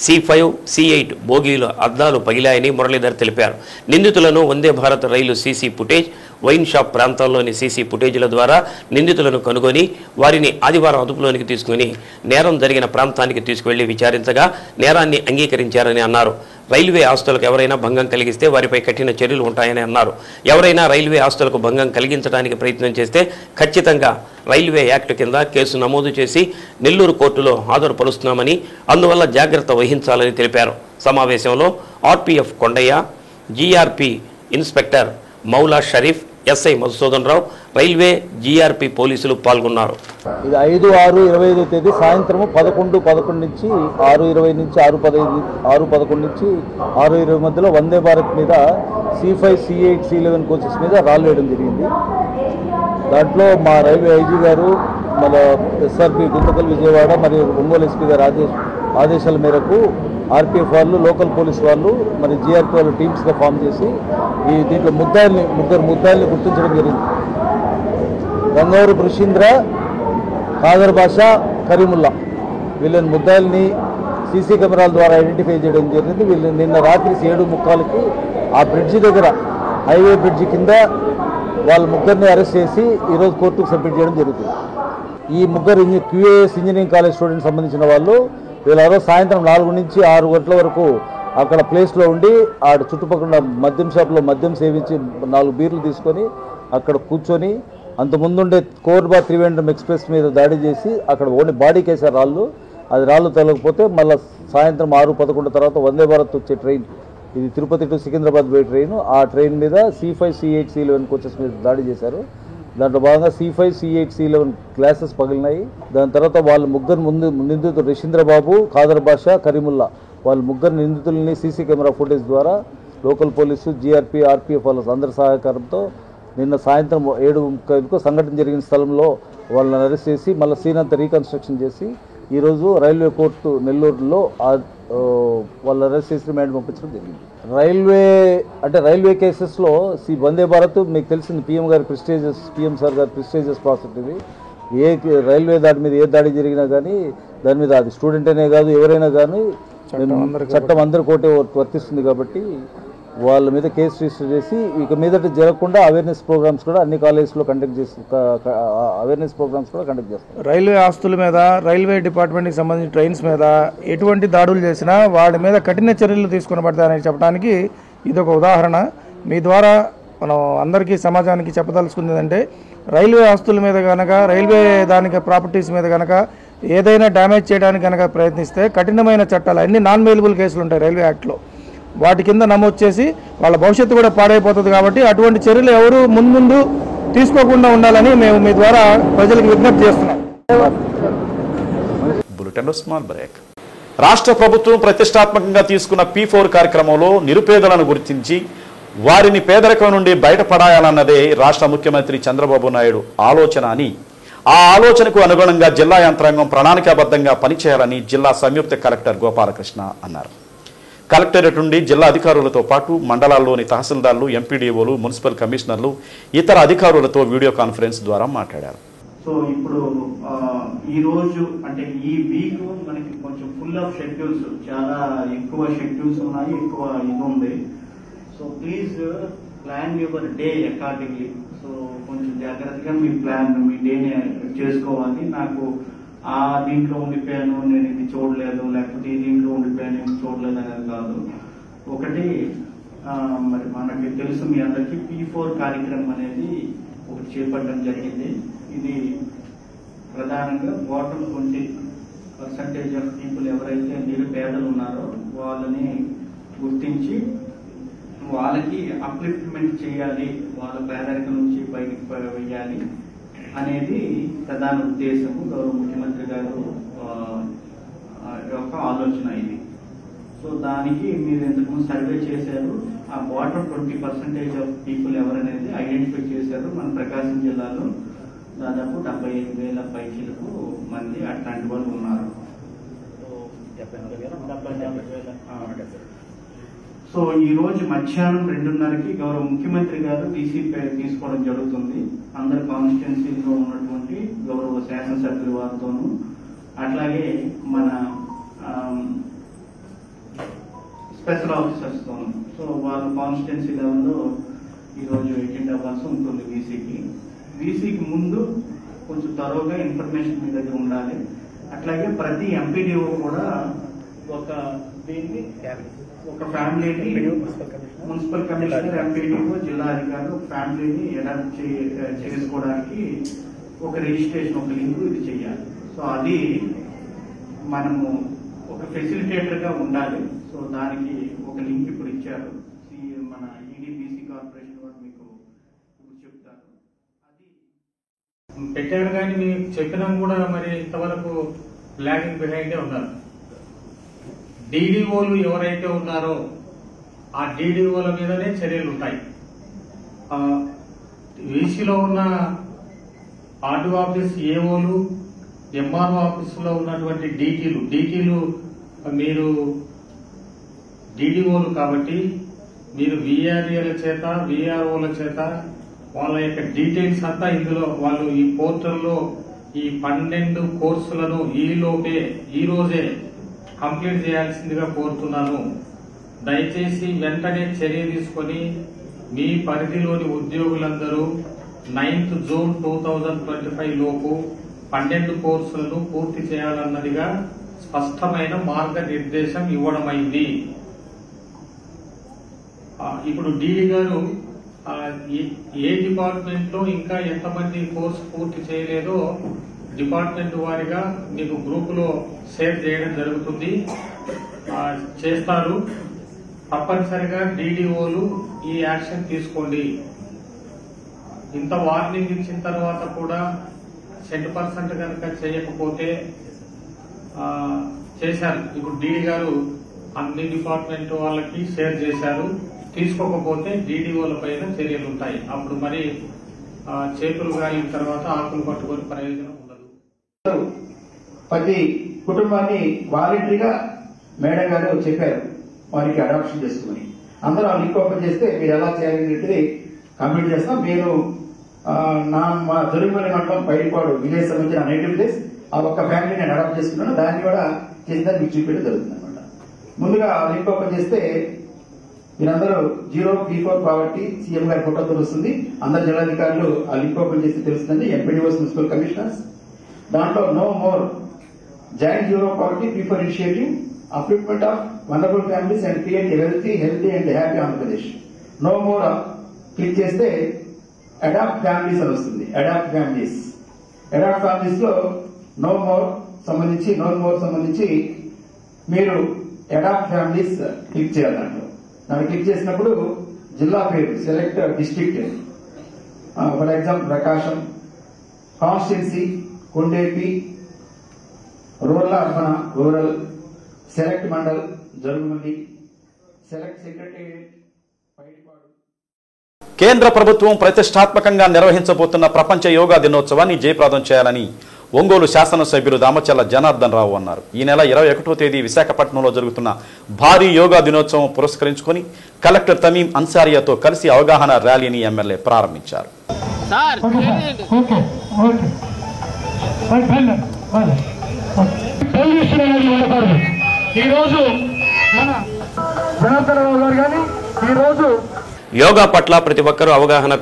C5, C8 బోగీల అద్దాలు పగిలాయని మురళీధర్ తెలిపారు. నిందితులను వందే భారత్ రైలు సీసీ ఫుటేజ్, వైన్ షాప్ ప్రాంతాల్లోని సీసీ ఫుటేజ్ల ద్వారా నిందితులను కనుగొని వారిని ఆదివారం అదుపులోనికి తీసుకుని నేరం జరిగిన ప్రాంతానికి తీసుకువెళ్లి విచారించగా నేరాన్ని అంగీకరించారని అన్నారు. రైల్వే ఆస్తులకు ఎవరైనా భంగం కలిగిస్తే వారిపై కఠిన చర్యలు ఉంటాయని అన్నారు. ఎవరైనా రైల్వే ఆస్తులకు భంగం కలిగించడానికి ప్రయత్నం చేస్తే ఖచ్చితంగా రైల్వే యాక్ట్ కింద కేసు నమోదు చేసి నెల్లూరు కోర్టులో హాజరుపరుస్తున్నామని, అందువల్ల జాగ్రత్త వహించాలని తెలిపారు. సమావేశంలో RPF Kondaiah, GRP inspector Moula Sharif, SI Madhusudan Rao, railway GRP పోలీసులు పాల్గొన్నారు. ఇది 5/6/25 తేదీ సాయంత్రం 11:11 నుంచి 6:20 నుంచి 6:11 నుంచి 6:20 మధ్యలో వందే భారత్ మీద C5, C8, C11 కోచెస్ మీద రాళ్ళు వేయడం జరిగింది. దాంట్లో మా రైల్వే ఐజీ గారు, మన ఎస్ఆర్పి గుంతకల్ విజయవాడ మరియు ఒంగోలు ఎస్పీ గారు ఆదేశాల మేరకు ఆర్పీఎఫ్ వాళ్ళు, లోకల్ పోలీస్ వాళ్ళు, మరి జీఆర్పీ వాళ్ళు టీమ్స్గా ఫామ్ చేసి దీంట్లో ముగ్గురు ముద్దాయిల్ని గుర్తించడం జరిగింది. గంగవరు బృషీంద్ర, ఖాదర్ బాషా, కరీముల్లా, వీళ్ళని ముద్దాయిల్ని సీసీ కెమెరాల ద్వారా ఐడెంటిఫై చేయడం జరిగింది. వీళ్ళు నిన్న రాత్రి 7:15కి ఆ బ్రిడ్జి దగ్గర, హైవే బ్రిడ్జి కింద వాళ్ళ ముగ్గురిని అరెస్ట్ చేసి ఈరోజు కోర్టుకు సబ్మిట్ చేయడం జరుగుతుంది. ఈ ముగ్గురు QAS ఇంజనీరింగ్ కాలేజ్ స్టూడెంట్స్ సంబంధించిన వాళ్ళు వీళ్ళెవరో సాయంత్రం 4 నుంచి 6 గంటల వరకు అక్కడ ప్లేస్లో ఉండి ఆడ చుట్టుపక్కల మద్యం షాప్లో మద్యం సేవించి 4 బీర్లు తీసుకొని అక్కడ కూర్చొని అంతకుముందుండే కోర్బా త్రివేంద్రం ఎక్స్ప్రెస్ మీద దాడి చేసి అక్కడ ఓన్లీ బాడీకి వేసారు రాళ్ళు. అది రాళ్ళు తొలగకపోతే మళ్ళీ సాయంత్రం 6:11 తర్వాత వందే భారత్ వచ్చే ట్రైన్, ఇది తిరుపతి టు సికింద్రాబాద్ పోయే ట్రైన్, ఆ ట్రైన్ మీద C5, C8, C11 కోచెస్ మీద దాడి చేశారు. దాంట్లో భాగంగా C5, C8, C11 గ్లాసెస్ పగిలినాయి. దాని తర్వాత వాళ్ళ ముగ్గురు నిందితులు రషీంద్రబాబు, ఖాదర్ బాషా, కరీముల్లా, వాళ్ళ ముగ్గురు నిందితులని సీసీ కెమెరా ఫుటేజ్ ద్వారా లోకల్ పోలీసు, GRP, RPF వాళ్ళ అందరి సహకారంతో నిన్న సాయంత్రం 7:30కు సంఘటన జరిగిన స్థలంలో వాళ్ళని అరెస్ట్ చేసి మళ్ళీ సీన్ అంతా రీకన్స్ట్రక్షన్ చేసి ఈరోజు రైల్వే కోర్టు నెల్లూరులో వాళ్ళు అరెస్ట్ చేసి రిమాండ్ పంపించడం జరిగింది. రైల్వే కేసెస్లో వందే భారత్ మీకు తెలిసింది PM సార్ గారి ప్రెస్టీజియస్ ప్రాజెక్ట్. ఇది రైల్వే దాడి మీద ఏ దాడి జరిగినా కానీ దాని మీద అది స్టూడెంట్ అనే కాదు ఎవరైనా కానీ చట్టం అందరి కోటే వర్తిస్తుంది కాబట్టి వాళ్ళ మీద కేసు రిజిస్టర్ చేసి ఇక మీదట జరగకుండా అవేర్నెస్ ప్రోగ్రామ్స్ కూడా అన్ని కాలేజెస్లో కండక్ట్ చేస్తారు. రైల్వే ఆస్తుల మీద, రైల్వే డిపార్ట్మెంట్కి సంబంధించిన ట్రైన్స్ మీద ఎటువంటి దాడులు చేసినా వాడి మీద కఠిన చర్యలు తీసుకుని పడతాయని చెప్పడానికి ఇదొక ఉదాహరణ. మీ ద్వారా మనం అందరికీ సమాజానికి చెప్పదలుచుకుంది ఏంటంటే రైల్వే ఆస్తుల మీద కనుక, రైల్వే దానికి ప్రాపర్టీస్ మీద కనుక ఏదైనా డ్యామేజ్ చేయడానికి కనుక ప్రయత్నిస్తే కఠినమైన చట్టాలు, అన్ని నాన్ అవైలబుల్ కేసులు ఉంటాయి రైల్వే యాక్ట్లో, వాటి కింద నమోదు చేసి వాళ్ళ భవిష్యత్తు కూడా పాడైపోతుంది. కాబట్టి అటువంటి చర్యలు ఎవరు ముందు తీసుకోకుండా ఉండాలని మేము మీ ద్వారా ప్రజలకు విజ్ఞప్తి చేస్తున్నాం. రాష్ట్ర ప్రభుత్వం ప్రతిష్టాత్మకంగా తీసుకున్న P4 కార్యక్రమంలో నిరుపేదలను గుర్తించి వారిని పేదరికం నుండి బయటపడాలన్నదే రాష్ట్ర ముఖ్యమంత్రి చంద్రబాబు నాయుడు ఆలోచన అని, ఆ ఆలోచనకు అనుగుణంగా జిల్లా యంత్రాంగం ప్రణాళికాబద్ధంగా పనిచేయాలని జిల్లా సంయుక్త కలెక్టర్ గోపాలకృష్ణ అన్నారు. కలెక్టరేట్ నుండి జిల్లా అధికారులతో పాటు మండలాల్లోని తహసీల్దార్లు, ఎంపీడీఓలు, మున్సిపల్ కమిషనర్లు, ఇతర అధికారులతో వీడియో కాన్ఫరెన్స్ ద్వారా మాట్లాడారు. సో ఇప్పుడు ఈ రోజు అంటే ఈ వీక్ మనకి కొంచెం ఫుల్ ఆఫ్ షెడ్యూల్స్, చాలా ఎక్కువ షెడ్యూల్స్ ఉన్నాయి, ఎక్కువ ఇది ఉంది. So please plan your day accordingly. So కొంచెం జాగ్రత్తగా మీ డేని చేసుకోవాలి. నాకు ఆ దీంట్లో ఉండిపోయాను, నేను ఇది చూడలేదు, లేకపోతే ఈ దీంట్లో ఉండిపోయాను, నేను చూడలేదు అనేది కాదు. ఒకటి మరి మనకి తెలుసు మీ అందరికీ P4 కార్యక్రమం అనేది ఒకటి చేపట్టడం జరిగింది. ఇది ప్రధానంగా బాటమ్ 20% ఆఫ్ పీపుల్ ఎవరైతే నిరుపేదలు ఉన్నారో వాళ్ళని గుర్తించి వాళ్ళకి అప్లిఫ్ట్మెంట్ చేయాలి, వాళ్ళ పేదరికం నుంచి బయటకు వెయ్యాలి అనేది ప్రధాన ఉద్దేశము. గౌరవ ముఖ్యమంత్రి గారు యొక్క ఆలోచన ఇది. సో దానికి మీరు ఇంతకుముందు సర్వే చేశారు. ఆ బాటమ్ 20% ఆఫ్ పీపుల్ ఎవరనేది ఐడెంటిఫై చేశారు. మన ప్రకాశం జిల్లాలో దాదాపు 75,000 పైచీలకు మంది అట్లాంటి వాళ్ళు ఉన్నారు. సో ఈ రోజు మధ్యాహ్నం 2:30కి గౌరవ ముఖ్యమంత్రి గారు టీసీ తీసుకోవడం జరుగుతుంది. అందరు కాన్స్టిట్యున్సీలో ఉన్నటువంటి గౌరవ శాసనసభ్యుల వారితోనూ, అట్లాగే మన స్పెషల్ ఆఫీసర్స్ తోనూ. సో వాళ్ళ కాన్స్టిట్యున్సీ లెవెల్లో ఈరోజు అటెండ్ అవ్వాల్సి ఉంటుంది. వీసీకి ముందు కొంచెం తరోగా ఇన్ఫర్మేషన్ మీ దగ్గర ఉండాలి. అట్లాగే ప్రతి ఎంపీడీఓ కూడా ఒక ఫ్యామిలీని, మున్సిపల్ కమిషనర్, ఎంపీడీఓ, జిల్లా అధికారులు ఫ్యామిలీని అడాప్ట్ చేసుకోవడానికి ఒక రిజిస్ట్రేషన్, ఒక లింక్ ఇది చేయాలి. సో అది మనము ఒక ఫెసిలిటేటర్ గా ఉండాలి. సో దానికి ఒక లింక్ ఇప్పుడు ఇచ్చారు. మన EDBC కార్పొరేషన్ వారు మీకు ఇప్పుడు చెప్తారు. అది పెట్టారు కానీ మీకు చెప్పినాం కూడా మరి ఇంతవరకు లాగింగ్ బిహైండే ఉన్నారు. DDOలు ఎవరైతే ఉన్నారో ఆ DDOల మీదనే చర్యలు ఉంటాయి. వీసీలో ఉన్న ఆర్డీఓ ఆఫీస్ ఏఓలు, ఎంఆర్ఓ ఆఫీసులో ఉన్నటువంటి డీటీలు మీరు DDOలు కాబట్టి మీరు VRఏల చేత, VRఓల చేత వాళ్ళ యొక్క డీటెయిల్స్ అంతా ఇందులో వాళ్ళు ఈ పోర్టల్లో ఈ 12 కోర్సులను ఈ రోజే కంప్లీట్ చేయాల్సిందిగా కోరుతున్నాను. దయచేసి వెంటనే చర్య తీసుకొని మీ పరిధిలోని ఉద్యోగులందరూ 9th జూన్ 2025 లోపు 12 కోర్సులను పూర్తి చేయాలన్నదిగా స్పష్టమైన మార్గనిర్దేశం ఇవ్వడమైంది. ఇప్పుడు డీడీ గారు ఏ డిపార్ట్మెంట్ లో ఇంకా ఎంతమంది కోర్సు పూర్తి చేయలేదో డిపార్ట్మెంట్ వారిగా మీకు గ్రూప్ లో షేర్ చేయడం జరుగుతుంది, చేస్తారు. తప్పనిసరిగా డీడీఓలు ఈ యాక్షన్ తీసుకోండి. ఇంత వార్నింగ్ ఇచ్చిన తర్వాత కూడా 100% కనుక చేయకపోతే చేశారు. ఇప్పుడు డీడీ గారు అన్ని డిపార్ట్మెంట్ వాళ్ళకి షేర్ చేశారు. తీసుకోకపోతే డీడీఓల పైన చర్యలు ఉంటాయి. అప్పుడు మరి చేతులు గాలిన తర్వాత ఆకులు పట్టుకొని ప్రయోజనం ఉండదు. ప్రతి కుటుంబాన్ని వాలంటరీగా మేడం గారు చెప్పారు వారికి అడాప్షన్ చేసుకుని అందరూ ఆ లింక్ ఓపెన్ చేస్తే మీరు ఎలా చేయాలనేది కంప్లీట్ చేస్తాం. మీరు మా దొరికిపల్లి మండలం పైడిపాడు విలేజ్ సంబంధించిన నేటివ్ ప్లేస్ ఆ ఒక్క ఫ్యామిలీ నేను అడాప్ట్ చేసుకున్నాను. దాన్ని కూడా చేసేదాన్ని మీకు చూపించడం జరుగుతుంది అనమాట. ముందుగా లింక్ ఓపెన్ చేస్తే మీరందరూ 0 P4 పావర్టీ సీఎం గారి ఫోటోతో వస్తుంది. అందరు జిల్లాధికారులు ఆ లింక్ ఓపెన్ చేస్తే తెలుస్తుంది. ఎంపీడీఓస్, మున్సిపల్ కమిషనర్స్, దాంట్లో no more joint 0 poverty P4 initiative, upliftment of vulnerable families and create healthy and happy Andhra Pradesh. No more click చేస్తే అడాప్ట్ ఫ్యామిలీస్ అని వస్తుంది. అడాప్ట్ ఫ్యామిలీస్ లో నో మోర్ సంబంధించి మీరు అడాప్ట్ ఫ్యామిలీస్ క్లిక్ చేయాలి. దాన్ని క్లిక్ చేసినప్పుడు జిల్లా పేరు select district, for example Prakasam, constituency Kondepi, rural, select mandal Jarugumandi, select secretariat Paidipadu. కేంద్ర ప్రభుత్వం ప్రతిష్టాత్మకంగా నిర్వహించబోతున్న ప్రపంచ యోగా దినోత్సవాన్ని జయప్రదం చేయాలని ఒంగోలు శాసనసభ్యులు దామచల్ల జనార్దన్ రావు అన్నారు. ఈ నెల 21వ తేదీ విశాఖపట్నంలో జరుగుతున్న భారీ యోగా దినోత్సవం పురస్కరించుకొని కలెక్టర్ తమీం అన్సారియాతో కలిసి అవగాహన ర్యాలీని ఎమ్మెల్యే ప్రారంభించారు. యోగా పట్ల ప్రతి ఒక్కరూ అవగాహన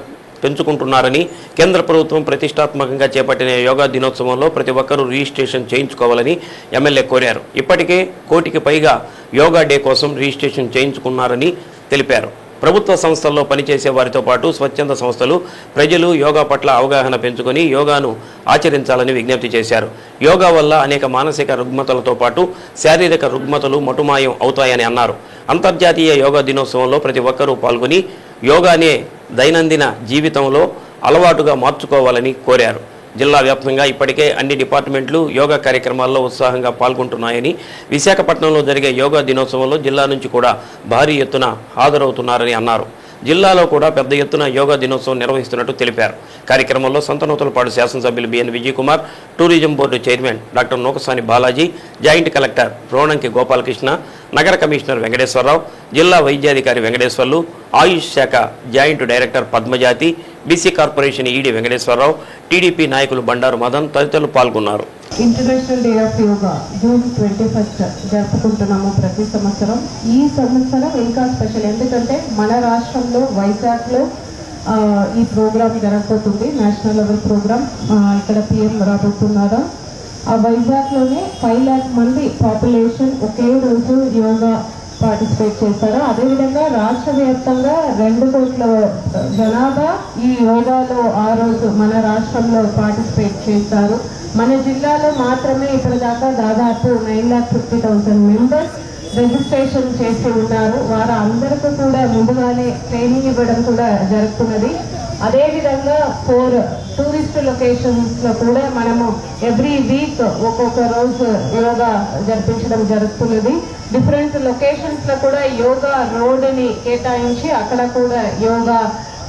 పెంచుకుంటున్నారని, కేంద్ర ప్రభుత్వం ప్రతిష్టాత్మకంగా చేపట్టిన యోగా దినోత్సవంలో ప్రతి ఒక్కరూ రిజిస్ట్రేషన్ చేయించుకోవాలని ఎమ్మెల్యే కోరారు. ఇప్పటికే 1 కోటికి పైగా యోగా డే కోసం రిజిస్ట్రేషన్ చేయించుకున్నారని తెలిపారు. ప్రభుత్వ సంస్థల్లో పనిచేసే వారితో పాటు స్వచ్ఛంద సంస్థలు, ప్రజలు యోగా పట్ల అవగాహన పెంచుకొని యోగాను ఆచరించాలని విజ్ఞప్తి చేశారు. యోగా వల్ల అనేక మానసిక రుగ్మతలతో పాటు శారీరక రుగ్మతలు మటుమాయం అవుతాయని అన్నారు. అంతర్జాతీయ యోగా దినోత్సవంలో ప్రతి ఒక్కరూ పాల్గొని యోగానే దైనందిన జీవితంలో అలవాటుగా మార్చుకోవాలని కోరారు. జిల్లా వ్యాప్తంగా ఇప్పటికే అన్ని డిపార్ట్మెంట్లు యోగా కార్యక్రమాల్లో ఉత్సాహంగా పాల్గొంటున్నాయని, విశాఖపట్నంలో జరిగే యోగా దినోత్సవంలో జిల్లా నుంచి కూడా భారీ ఎత్తున హాజరవుతున్నారని అన్నారు. జిల్లాలో కూడా పెద్ద ఎత్తున యోగా దినోత్సవం నిర్వహిస్తున్నట్టు తెలిపారు. కార్యక్రమంలో సంతనూతలపాడు శాసనసభ్యులు BN Vijay Kumar, tourism board chairman doctor Nukasani Balaji, joint collector Ronanki Gopalakrishna, నగర కమిషనర్ వెంకటేశ్వరరావు, జిల్లా వైద్యాధికారి వెంకటేశ్వర్లు, ఆయుష్ శాఖ joint director Padmajathi, BC corporation ED Venkateswara Rao, TDP నాయకులు బండారు మదన్ తదితరులు పాల్గొన్నారు. International day of yoga June 21 జరుపుకుంటున్నాము ప్రతి సంవత్సరం. ఈ సంవత్సరం ఇంకా స్పెషల్, ఎందుకంటే మన రాష్ట్రంలో వైజాగ్లో ఈ ప్రోగ్రామ్ జరగబోతుంది. నేషనల్ లెవెల్ ప్రోగ్రామ్ ఇక్కడ పిఎం రాబోతున్నారు. ఆ వైజాగ్లోనే 5 lakh మంది పాపులేషన్ ఒకే రోజు యోగా పార్టిసిపేట్ చేస్తారు. అదేవిధంగా రాష్ట్ర వ్యాప్తంగా 2 కోట్ల జనాభా ఈ యోగాలో ఆ రోజు మన రాష్ట్రంలో పార్టిసిపేట్ చేస్తారు. మన జిల్లాలో మాత్రమే ఇప్పటిదాకా దాదాపు 9,50,000 మెంబర్స్ రిజిస్ట్రేషన్ చేసి ఉన్నారు. వారు అందరికీ కూడా ముందుగానే ట్రైనింగ్ ఇవ్వడం కూడా జరుగుతున్నది. అదేవిధంగా 4 టూరిస్ట్ లొకేషన్స్లో కూడా మనము ఎవ్రీ వీక్ ఒక్కొక్క రోజు యోగా జరిపించడం జరుగుతున్నది. డిఫరెంట్ లొకేషన్స్లో కూడా యోగా రోడ్ని కేటాయించి అక్కడ కూడా యోగా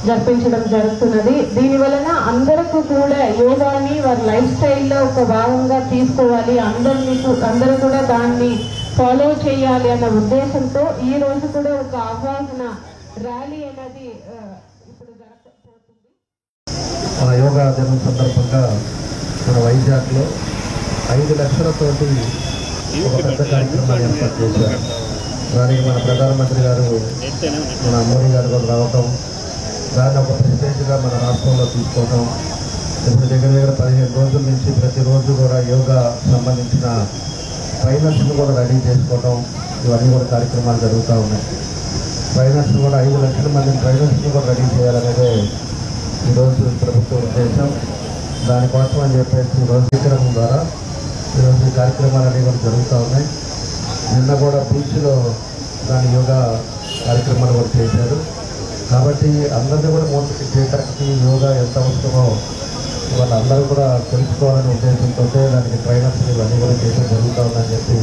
జరిపించడం జరుగుతున్నది. దీనివలన అందరికీ కూడా యోగాని వారి లైఫ్ స్టైల్లో ఒక భాగంగా తీసుకోవాలి, అందరూ కూడా దాన్ని ఫాలో చేయాలి అన్న ఉద్దేశంతో ఈ రోజు కూడా ఒక అవగాహన ర్యాలీ అనేది ఇప్పుడు జరగబోతుంది. మన యోగా దినం సందర్భంగా మన వైజాగ్లో 5 లక్షలతోటి ఒక పెద్ద కార్యక్రమాన్ని ఏర్పాటు చేశారు. దానికి మన ప్రధానమంత్రి గారు, మన మోడీ గారు కూడా రావటం, దాన్ని ఒక ప్రెసిడెంట్గా మన రాష్ట్రంలో తీసుకోవటం, ఇప్పుడు దగ్గర 15 రోజుల నుంచి ప్రతిరోజు కూడా యోగా సంబంధించిన ట్రైనర్స్ని కూడా రెడీ చేసుకోవటం, ఇవన్నీ కూడా కార్యక్రమాలు జరుగుతూ ఉన్నాయి. ట్రైనర్స్ కూడా 5 లక్షల మంది ట్రైనర్స్ని కూడా రెడీ చేయాలనేదే ఈరోజు ప్రభుత్వ ఉద్దేశం. దానికోసం అని చెప్పేసి ఈరోజు కార్యక్రమం ద్వారా ఈరోజు ఈ కార్యక్రమాలన్నీ కూడా జరుగుతూ ఉన్నాయి. నిన్న కూడా బీచ్లో దాని యోగా కార్యక్రమాలు కూడా చేశారు. కాబట్టి అందరినీ కూడా మోటివేట్ చేయడానికి యోగా ఎంత అవసరమో వాళ్ళందరూ కూడా తెలుసుకోవాలనే ఉద్దేశంతో దానికి ట్రైనర్స్ ఇవన్నీ కూడా చేయడం జరుగుతూ ఉందని చెప్పి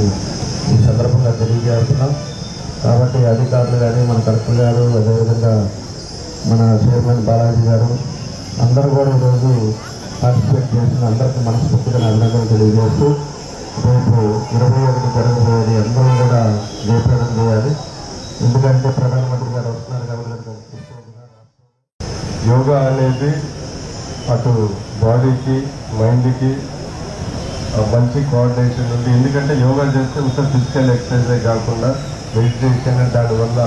ఈ సందర్భంగా తెలియజేస్తున్నాం. కాబట్టి అధికారులు కానీ మన కలెక్టర్ గారు, అదేవిధంగా మన చైర్మన్ బాలాజీ గారు అందరూ కూడా ఈరోజు పార్టిసిపేట్ చేసిన అందరికీ మనస్ఫూర్తిగా అభినందనలు తెలియజేస్తూ రేపు 21 జరగబోయేది అందరూ కూడా జయప్రదం చేయాలి. ఎందుకంటే ప్రధానమంత్రి గారు వస్తున్నారు కాబట్టి యోగా అనేది అటు బాడీకి మైండ్కి మంచి కోఆర్డినేషన్ ఉంది. ఎందుకంటే యోగా చేస్తే ఉత్త ఫిజికల్ ఎక్సర్సైజే కాకుండా మెడిటేషన్, దానివల్ల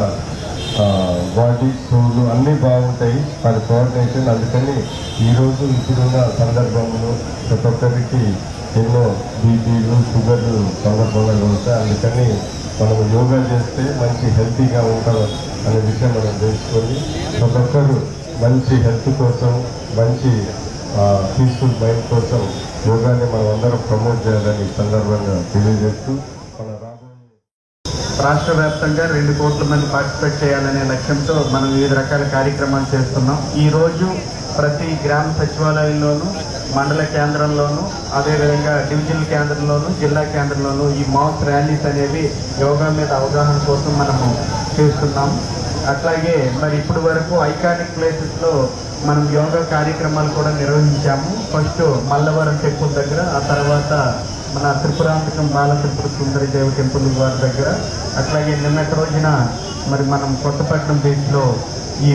బాడీ సోలు అన్నీ బాగుంటాయి, అది కోఆర్డినేషన్. అందుకని ఈరోజు ఇప్పుడున్న సందర్భంలో ప్రతి ఒక్కరికి ఎన్నో బీపీలు, షుగర్లు సందర్భంగా ఉంటాయి. అందుకని మనం యోగా చేస్తే మంచి హెల్తీగా ఉంటాం అనే విషయం మనం తెలుసుకొని ప్రతి ఒక్కరు మంచి హెల్త్ కోసం, మంచి పీస్ఫుల్ మైండ్ కోసం యోగాని మనం అందరం ప్రమోట్ చేయాలని సందర్భంగా తెలియజేస్తూ రాష్ట్ర వ్యాప్తంగా 2 కోట్ల మంది పార్టిసిపేట్ చేయాలనే లక్ష్యంతో మనం వివిధ రకాల కార్యక్రమాలు చేస్తున్నాం. ఈరోజు ప్రతి గ్రామ సచివాలయంలోనూ, మండల కేంద్రంలోనూ, అదేవిధంగా డివిజనల్ కేంద్రంలోనూ, జిల్లా కేంద్రంలోనూ ఈ మాస్ ర్యాలీస్ అనేవి యోగా మీద అవగాహన కోసం మనము చేస్తున్నాం. అట్లాగే మరి ఇప్పటి వరకు ఐకానిక్ ప్లేసెస్లో మనం యోగా కార్యక్రమాలు కూడా నిర్వహించాము. ఫస్ట్ మల్లవరం టెంపుల్ దగ్గర, ఆ తర్వాత మన త్రిపురాంతకం బాల త్రిపుర సుందరి దేవి టెంపుల్ వారి దగ్గర, అట్లాగే నిన్నటి రోజున మరి మనం కొత్తపట్నం బీచ్లో ఈ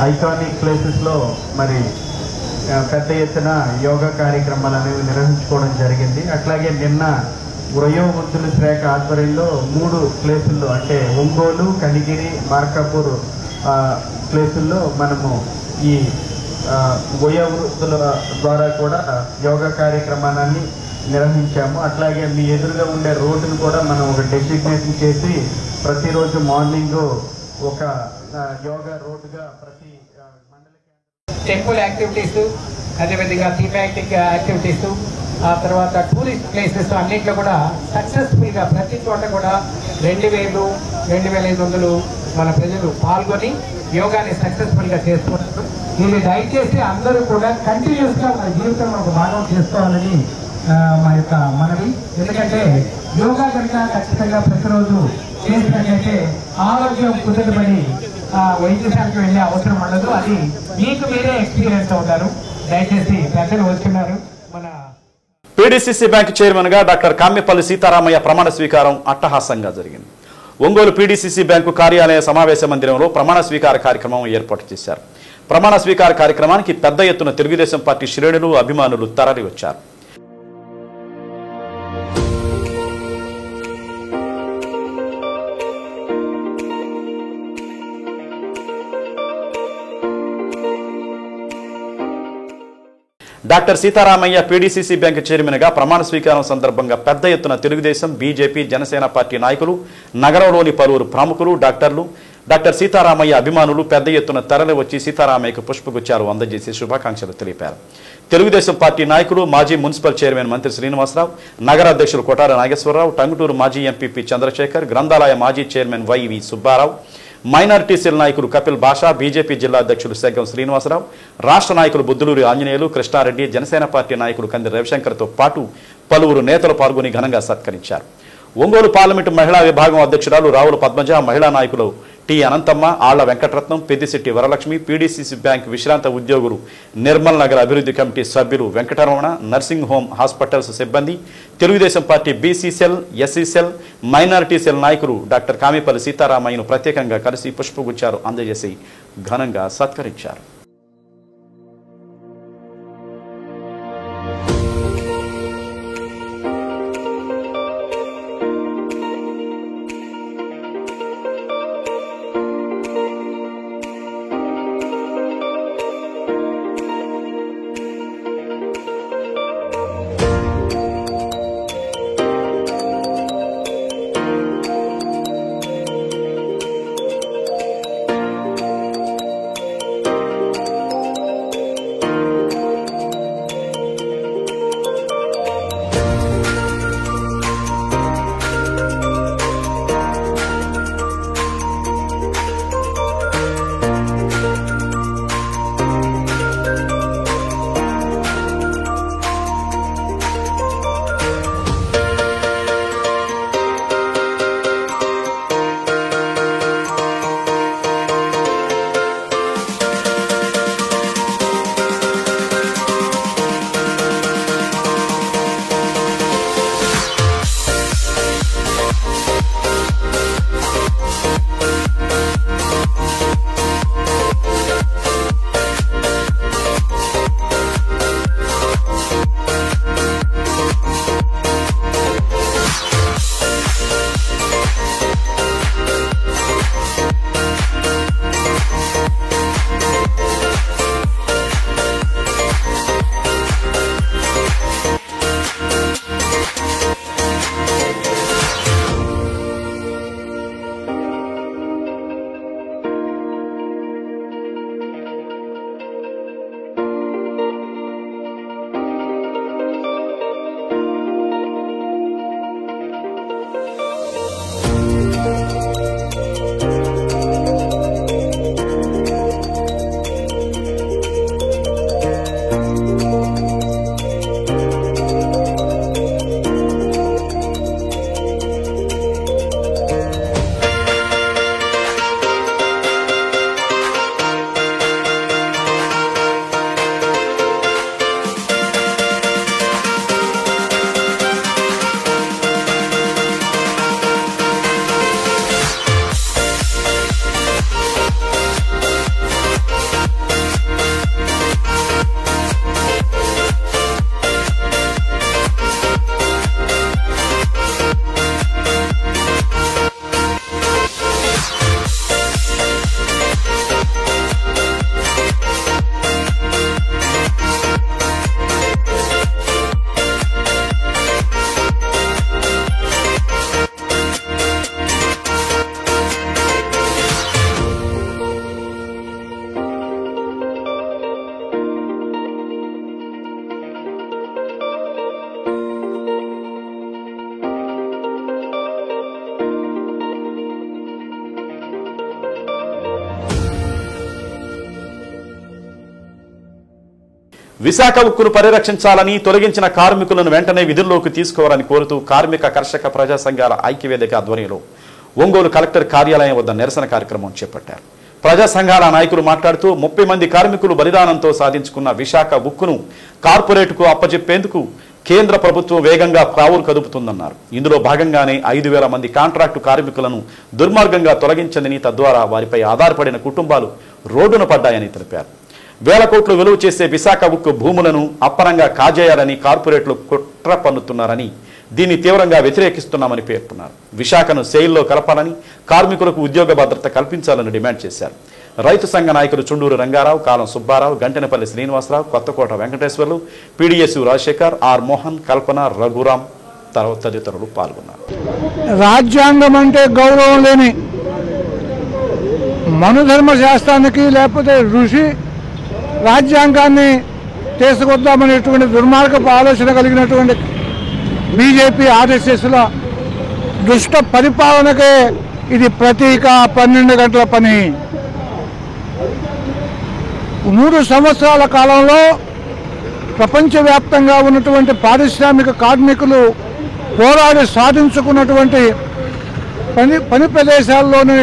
ఐకానిక్ ప్లేసెస్లో మరి పెద్ద ఎత్తున యోగా కార్యక్రమాలు అనేవి నిర్వహించుకోవడం జరిగింది. అట్లాగే నిన్న వయోవృద్ధుల శాఖ ఆధ్వర్యంలో 3 ప్లేసుల్లో అంటే ఒంగోలు, కనిగిరి, మార్కాపూర్ ప్లేసుల్లో మనము ఈ వయోవృద్ధుల ద్వారా కూడా యోగా కార్యక్రమాన్ని నిర్వహించాము. అట్లాగే మీ ఎదురుగా ఉండే రోడ్డును కూడా మనం ఒక డెసిగ్నేషన్ చేసి ప్రతిరోజు మార్నింగ్ ఒక యోగా రోడ్డుగా ప్రతి మండల టెంపుల్ యాక్టివిటీస్, అదేవిధంగా థీమాటిక్ యాక్టివిటీస్, ఆ తర్వాత టూరిస్ట్ ప్లేసెస్ అన్నింటిలో కూడా సక్సెస్ఫుల్గా ప్రతి చోట కూడా 2000, 2500 మన ప్రజలు పాల్గొని యోగాని సక్సెస్ఫుల్గా చేస్తున్నారు. ఇది దయచేసి అందరూ కూడా కంటిన్యూస్గా మన జీవితంలో ఒక భాగం చేసుకోవాలని మా యొక్క మనవి. ఎందుకంటే యోగా కనుక ఖచ్చితంగా ప్రతిరోజు చేసినట్లయితే ఆరోగ్యం కుదుటపడి వైద్యశాలకు వెళ్ళే అవసరం ఉండదు. అది మీకు మీరే ఎక్స్పీరియన్స్ అవుతారు. దయచేసి పెద్దలు వస్తున్నారు. మన పీడీసీసీ బ్యాంక్ చైర్మన్ గా డాక్టర్ కామ్యపల్లి సీతారామయ్య ప్రమాణ స్వీకారం అట్టహాసంగా జరిగింది. ఒంగోలు పీడీసీసీ బ్యాంకు కార్యాలయ సమావేశ మందిరంలో ప్రమాణ స్వీకార కార్యక్రమం ఏర్పాటు చేశారు. ప్రమాణ స్వీకార కార్యక్రమానికి పెద్ద ఎత్తున తెలుగుదేశం పార్టీ శ్రేణులు, అభిమానులు తరలి వచ్చారు. Doctor Sitaramaiah PDCC bank chairman గా ప్రమాణ స్వీకారం సందర్భంగా పెద్ద ఎత్తున తెలుగుదేశం, బీజేపీ, జనసేన పార్టీ నాయకులు, నగరంలోని పలువురు ప్రముఖులు, డాక్టర్లు, డాక్టర్ సీతారామయ్య అభిమానులు పెద్ద ఎత్తున తరలి వచ్చి సీతారామయ్యకు పుష్పగుచ్చాలు అందజేసి శుభాకాంక్షలు తెలిపారు. తెలుగుదేశం పార్టీ నాయకులు, మాజీ మున్సిపల్ చైర్మన్ మంత్రి శ్రీనివాసరావు, నగర అధ్యక్షులు కొటార నాగేశ్వరరావు, టంగుటూరు మాజీ ఎంపీపీ చంద్రశేఖర్, గ్రంథాలయ మాజీ చైర్మన్ వైవి సుబ్బారావు, మైనారిటీ సెల్ నాయకులు కపిల్ భాషా, బీజేపీ జిల్లా అధ్యక్షులు సెగ్గం శ్రీనివాసరావు, రాష్ట్ర నాయకులు బుద్ధులూరి ఆంజనేయులు, కృష్ణారెడ్డి, జనసేన పార్టీ నాయకులు కంది రవిశంకర్తో పాటు పలువురు నేతలు పాల్గొని ఘనంగా సత్కరించారు. ఒంగోలు పార్లమెంటు మహిళా విభాగం అధ్యక్షురాలు రావుల పద్మజ, మహిళా నాయకులు టి అనంతమ్మ, ఆళ్ల వెంకటరత్నం, పెద్దిశెట్టి వరలక్ష్మి, పీడీసీసీ బ్యాంక్ విశ్రాంత ఉద్యోగులు, నిర్మల్ నగర్ అభివృద్ధి కమిటీ సభ్యులు వెంకటరమణ, నర్సింగ్ హోమ్ హాస్పిటల్స్ సిబ్బంది, Telugu Desam party BC cell, SC cell, minority cell నాయకులు డాక్టర్ కామిపల్లి సీతారామయ్యను ప్రత్యేకంగా కలిసి పుష్పగుచ్చాలు అందజేసి ఘనంగా సత్కరించారు. విశాఖ ఉక్కును పరిరక్షించాలని, తొలగించిన కార్మికులను వెంటనే విధుల్లోకి తీసుకోవాలని కోరుతూ కార్మిక కర్షక ప్రజా సంఘాల ఐక్యవేదిక ఆధ్వర్యంలో ఒంగోలు కలెక్టర్ కార్యాలయం వద్ద నిరసన కార్యక్రమం చేపట్టారు. ప్రజా సంఘాల నాయకులు మాట్లాడుతూ 30 మంది కార్మికులు బలిదానంతో సాధించుకున్న విశాఖ ఉక్కును కార్పొరేట్కు అప్పజెప్పేందుకు కేంద్ర ప్రభుత్వం వేగంగా పావులు కదుపుతుందన్నారు. ఇందులో భాగంగానే 5,000 మంది కాంట్రాక్టు కార్మికులను దుర్మార్గంగా తొలగించిందని, తద్వారా వారిపై ఆధారపడిన కుటుంబాలు రోడ్డున పడ్డాయని తెలిపారు. వేల కోట్లు విలువ చేసే విశాఖ ఉక్కు భూములను అప్పనంగా కాజేయాలని కార్పొరేట్లు కుట్ర పన్నుతున్నారని, దీన్ని తీవ్రంగా వ్యతిరేకిస్తున్నామని పేర్కొన్నారు. విశాఖను సెయిల్లో కలపాలని, కార్మికులకు ఉద్యోగ భద్రత కల్పించాలని డిమాండ్ చేశారు. రైతు సంఘ నాయకులు చుండూరు రంగారావు, కాలం సుబ్బారావు, గంటెనపల్లి శ్రీనివాసరావు, కొత్తకోట వెంకటేశ్వర్లు, పీడీఎస్ రాజశేఖర్, ఆర్ మోహన్, కల్పన, రఘురాం తదితరులు పాల్గొన్నారు. రాజ్యాంగం అంటే గౌరవం లేని మనుధర్మ శాస్త్రానికి లేకపోతే ఋషి రాజ్యాంగాన్ని తీసుకొద్దామనేటువంటి దుర్మార్గపు ఆలోచన కలిగినటువంటి బీజేపీ ఆర్ఎస్ఎస్ల దుష్ట పరిపాలనకే ఇది ప్రతీక. 12 గంటల పని 3 సంవత్సరాల కాలంలో ప్రపంచవ్యాప్తంగా ఉన్నటువంటి పారిశ్రామిక కార్మికులు పోరాడి సాధించుకున్నటువంటి పని ప్రదేశాల్లోని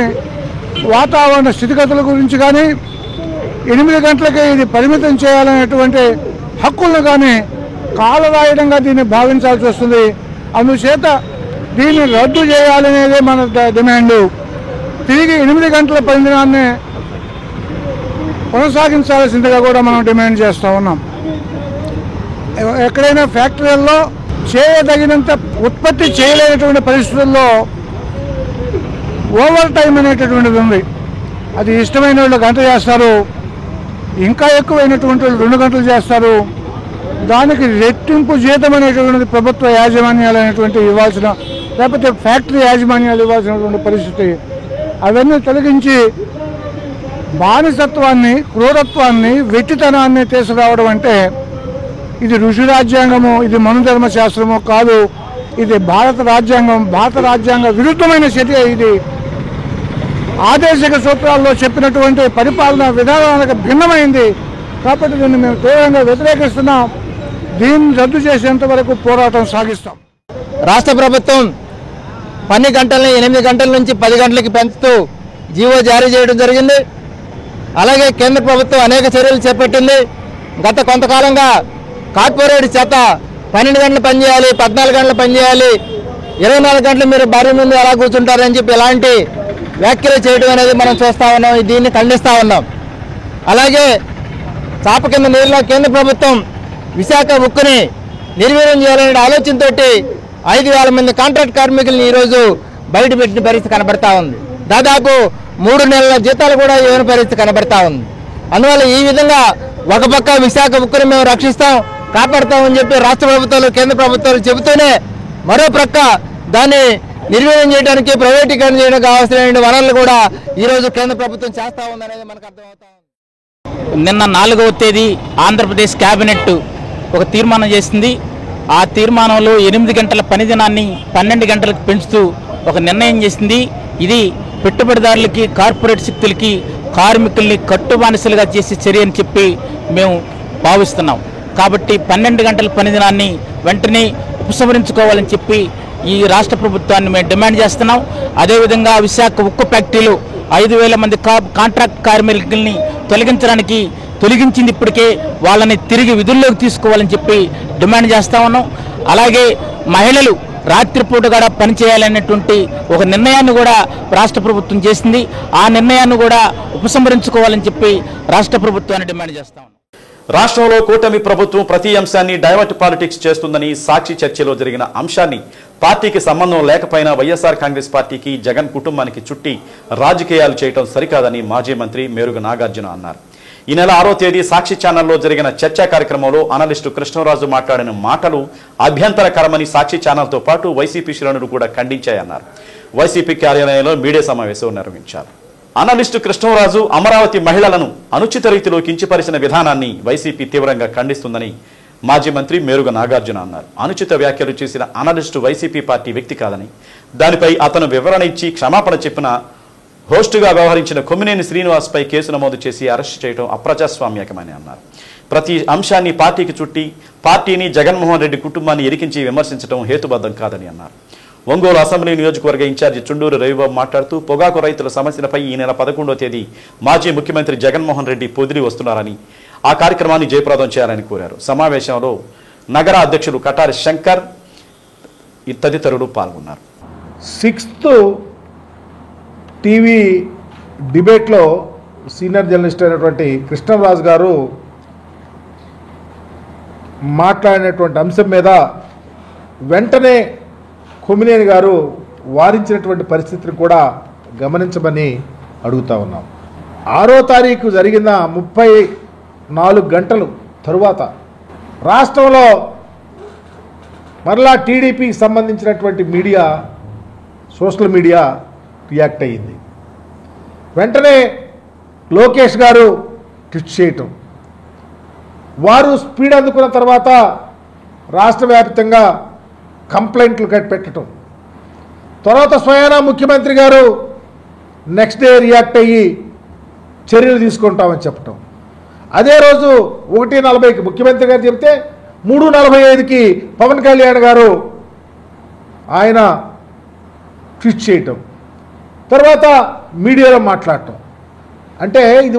వాతావరణ స్థితిగతుల గురించి కానీ, 8 గంటలకే ఇది పరిమితం చేయాలనేటువంటి హక్కులను కానీ కాలరాయడంగా దీన్ని భావించాల్సి వస్తుంది. అందుచేత దీన్ని రద్దు చేయాలనేదే మన డిమాండ్. తిరిగి 8 గంటల పనిదినాన్ని కొనసాగించాల్సిందిగా కూడా మనం డిమాండ్ చేస్తూ ఉన్నాం. ఎక్కడైనా ఫ్యాక్టరీల్లో చేయదగినంత ఉత్పత్తి చేయలేనటువంటి పరిస్థితుల్లో ఓవర్ టైం అనేటటువంటిది ఉంది. అది ఇష్టమైన వాళ్ళు 1 గంట చేస్తారు, ఇంకా ఎక్కువైనటువంటి వాళ్ళు 2 గంటలు చేస్తారు. దానికి రెట్టింపు జీతం అనేటువంటిది ప్రభుత్వ యాజమాన్యాలు అనేటువంటి ఇవ్వాల్సిన, లేకపోతే ఫ్యాక్టరీ యాజమాన్యాలు ఇవ్వాల్సినటువంటి పరిస్థితి. అవన్నీ తొలగించి బానిసత్వాన్ని, క్రూరత్వాన్ని, వెట్టితనాన్ని తీసుకురావడం అంటే ఇది ఋషి రాజ్యాంగము, ఇది మనుధర్మ శాస్త్రము కాదు. ఇది భారత రాజ్యాంగం, భారత రాజ్యాంగ విరుద్ధమైన చర్య. ఇది ఆదేశిక సూత్రాల్లో చెప్పినటువంటి పరిపాలన విధానాలకు భిన్నమైంది. కాబట్టి దీన్ని మేము తీవ్రంగా వ్యతిరేకిస్తున్నాం. దీన్ని రద్దు చేసేంత వరకు పోరాటం సాగిస్తాం. రాష్ట్ర ప్రభుత్వం 12 గంటలని 8 గంటల నుంచి 10 గంటలకి పెంచుతూ జీవో జారీ చేయడం జరిగింది. అలాగే కేంద్ర ప్రభుత్వం అనేక చర్యలు చేపట్టింది. గత కొంతకాలంగా కార్పొరేట్ చేత 12 గంటలు పనిచేయాలి, 14 గంటలు పనిచేయాలి, 24 గంటలు మీరు భార్య ముందు ఎలా కూర్చుంటారని చెప్పి ఇలాంటి వ్యాఖ్యలు చేయడం అనేది మనం చూస్తూ ఉన్నాం. దీన్ని ఖండిస్తూ ఉన్నాం. అలాగే చాప కింద నీరులో కేంద్ర ప్రభుత్వం విశాఖ ఉక్కుని నిర్వీర్యం చేయాలనే ఆలోచనతో 5,000 మంది కాంట్రాక్ట్ కార్మికులను ఈరోజు బయట పెట్టిన పరిస్థితి కనబడతా ఉంది. దాదాపు 3 నెలల జీతాలు కూడా ఇవ్వని పరిస్థితి కనబడతా ఉంది. అందువల్ల ఈ విధంగా ఒక పక్క విశాఖ ఉక్కుని మేము రక్షిస్తాం, కాపాడుతామని చెప్పి రాష్ట్ర ప్రభుత్వాలు, కేంద్ర ప్రభుత్వాలు చెబుతూనే మరో ప్రక్క దాన్ని నిర్వీర్యం చేయడానికి, ప్రైవేటీకరణ చేయడానికి కావాల్సిన వనరులు కూడా ఈరోజు కేంద్ర ప్రభుత్వం చేస్తూ ఉందనేది మనకు అర్థమవుతా ఉంది. నిన్న 4వ తేదీ ఆంధ్రప్రదేశ్ క్యాబినెట్ ఒక తీర్మానం చేసింది. ఆ తీర్మానంలో 8 గంటల పని దినాన్ని 12 గంటలకు పెంచుతూ ఒక నిర్ణయం చేసింది. ఇది పెట్టుబడిదారులకి, కార్పొరేట్ శక్తులకి కార్మికుల్ని కట్టుబానిసలుగా చేసే చర్య అని చెప్పి మేము భావిస్తున్నాం. కాబట్టి 12 గంటల పని దినాన్ని వెంటనే ఉపసంహరించుకోవాలని చెప్పి ఈ రాష్ట్ర ప్రభుత్వాన్ని మేము డిమాండ్ చేస్తున్నాం. అదేవిధంగా విశాఖ ఉక్కు ఫ్యాక్టరీలు 5,000 మంది కాంట్రాక్ట్ కార్మికుల్ని తొలగించింది. ఇప్పటికే వాళ్ళని తిరిగి విధుల్లోకి తీసుకోవాలని చెప్పి డిమాండ్ చేస్తూ ఉన్నాం. అలాగే మహిళలు రాత్రిపూట కూడా పనిచేయాలనేటువంటి ఒక నిర్ణయాన్ని కూడా రాష్ట్ర ప్రభుత్వం చేసింది. ఆ నిర్ణయాన్ని కూడా ఉపసంహరించుకోవాలని చెప్పి రాష్ట్ర ప్రభుత్వాన్ని డిమాండ్ చేస్తా ఉన్నాం. రాష్ట్రంలో కూటమి ప్రభుత్వం ప్రతి అంశాన్ని డైవర్ట్ పాలిటిక్స్ చేస్తుందని సాక్షి చర్చలో జరిగిన అంశాన్ని పార్టీకి సంబంధం లేకపోయినా వైఎస్ఆర్ కాంగ్రెస్ పార్టీకి, జగన్ కుటుంబానికి చుట్టి రాజకీయాలు చేయడం సరికాదని మాజీ మంత్రి మేరుగ నాగార్జున అన్నారు. ఈ నెల 6వ తేదీ సాక్షి ఛానల్లో జరిగిన చర్చా కార్యక్రమంలో అనలిస్టు కృష్ణరాజు మాట్లాడిన మాటలు అభ్యంతరకరమని సాక్షి ఛానల్తో పాటు వైసీపీ శ్రేణులు కూడా ఖండించాయన్నారు. వైసీపీ కార్యాలయంలో మీడియా సమావేశం నిర్వహించారు. అనలిస్టు కృష్ణరాజు అమరావతి మహిళలను అనుచిత రీతిలో కించపరిచిన విధానాన్ని వైసీపీ తీవ్రంగా ఖండిస్తుందని మాజీ మంత్రి మేరుగ నాగార్జున అన్నారు. అనుచిత వ్యాఖ్యలు చేసిన అనలిస్టు వైసీపీ పార్టీ వ్యక్తి కాదని, దానిపై అతను వివరణ ఇచ్చి క్షమాపణ చెప్పిన హోస్టుగా వ్యవహరించిన కొమ్మినేని శ్రీనివాస్పై కేసు నమోదు చేసి అరెస్టు చేయడం అప్రజాస్వామ్యకమని అన్నారు. ప్రతి అంశాన్ని పార్టీకి చుట్టి పార్టీని జగన్మోహన్ రెడ్డి కుటుంబాన్ని ఎరికించి విమర్శించడం హేతుబద్ధం కాదని అన్నారు. ఒంగోలు అసెంబ్లీ నియోజకవర్గ ఇన్ఛార్జి చుండూరు రవిబాబు మాట్లాడుతూ పొగాకు రైతుల సమస్యలపై ఈ నెల 11వ తేదీ మాజీ ముఖ్యమంత్రి జగన్మోహన్ రెడ్డి పొదిలి వస్తున్నారని, ఆ కార్యక్రమాన్ని జయప్రదం చేయాలని కోరారు. సమావేశంలో నగర అధ్యక్షులు కటారి శంకర్ తదితరులు పాల్గొన్నారు. 6th టీవీ డిబేట్లో సీనియర్ జర్నలిస్ట్ అయినటువంటి కృష్ణరాజు గారు మాట్లాడినటువంటి అంశం మీద వెంటనే కొమ్మినేని గారు వారించినటువంటి పరిస్థితిని కూడా గమనించమని అడుగుతా ఉన్నాం. 6వ తారీఖు జరిగిన 34 గంటలు తరువాత రాష్ట్రంలో మరలా టీడీపీకి సంబంధించినటువంటి మీడియా, సోషల్ మీడియా రియాక్ట్ అయ్యింది. వెంటనే లోకేష్ గారు ట్వీట్ చేయటం, వారు స్పీడ్ అందుకున్న తర్వాత రాష్ట్ర వ్యాప్తంగా కంప్లైంట్లు పెట్టడం, తర్వాత స్వయానా ముఖ్యమంత్రి గారు నెక్స్ట్ డే రియాక్ట్ అయ్యి చర్యలు తీసుకుంటామని చెప్పటం. అదే రోజు 1:40కి ముఖ్యమంత్రి గారు చెప్తే 3:45కి పవన్ కళ్యాణ్ గారు ఆయన ట్వీట్ చేయటం, తర్వాత మీడియాలో మాట్లాడటం. అంటే ఇది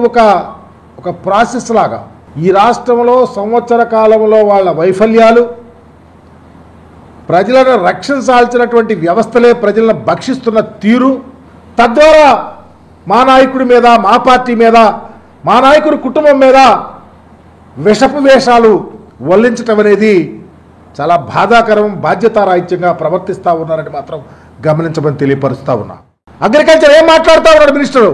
ఒక ప్రాసెస్ లాగా ఈ రాష్ట్రంలో సంవత్సర కాలంలో వాళ్ళ వైఫల్యాలు, ప్రజలను రక్షించాల్సినటువంటి వ్యవస్థలే ప్రజలను భక్షిస్తున్న తీరు, తద్వారా మా నాయకుడి మీద, మా పార్టీ మీద, మా నాయకుడి కుటుంబం మీద విషపు వేషాలు వల్లించటం అనేది చాలా బాధాకరం, బాధ్యతారాహిత్యంగా ప్రవర్తిస్తూ ఉన్నారని మాత్రం గమనించమని తెలియపరుస్తూ ఉన్నా. అగ్రికల్చర్ ఏం మాట్లాడుతూ ఉన్నాడు మినిస్టరు?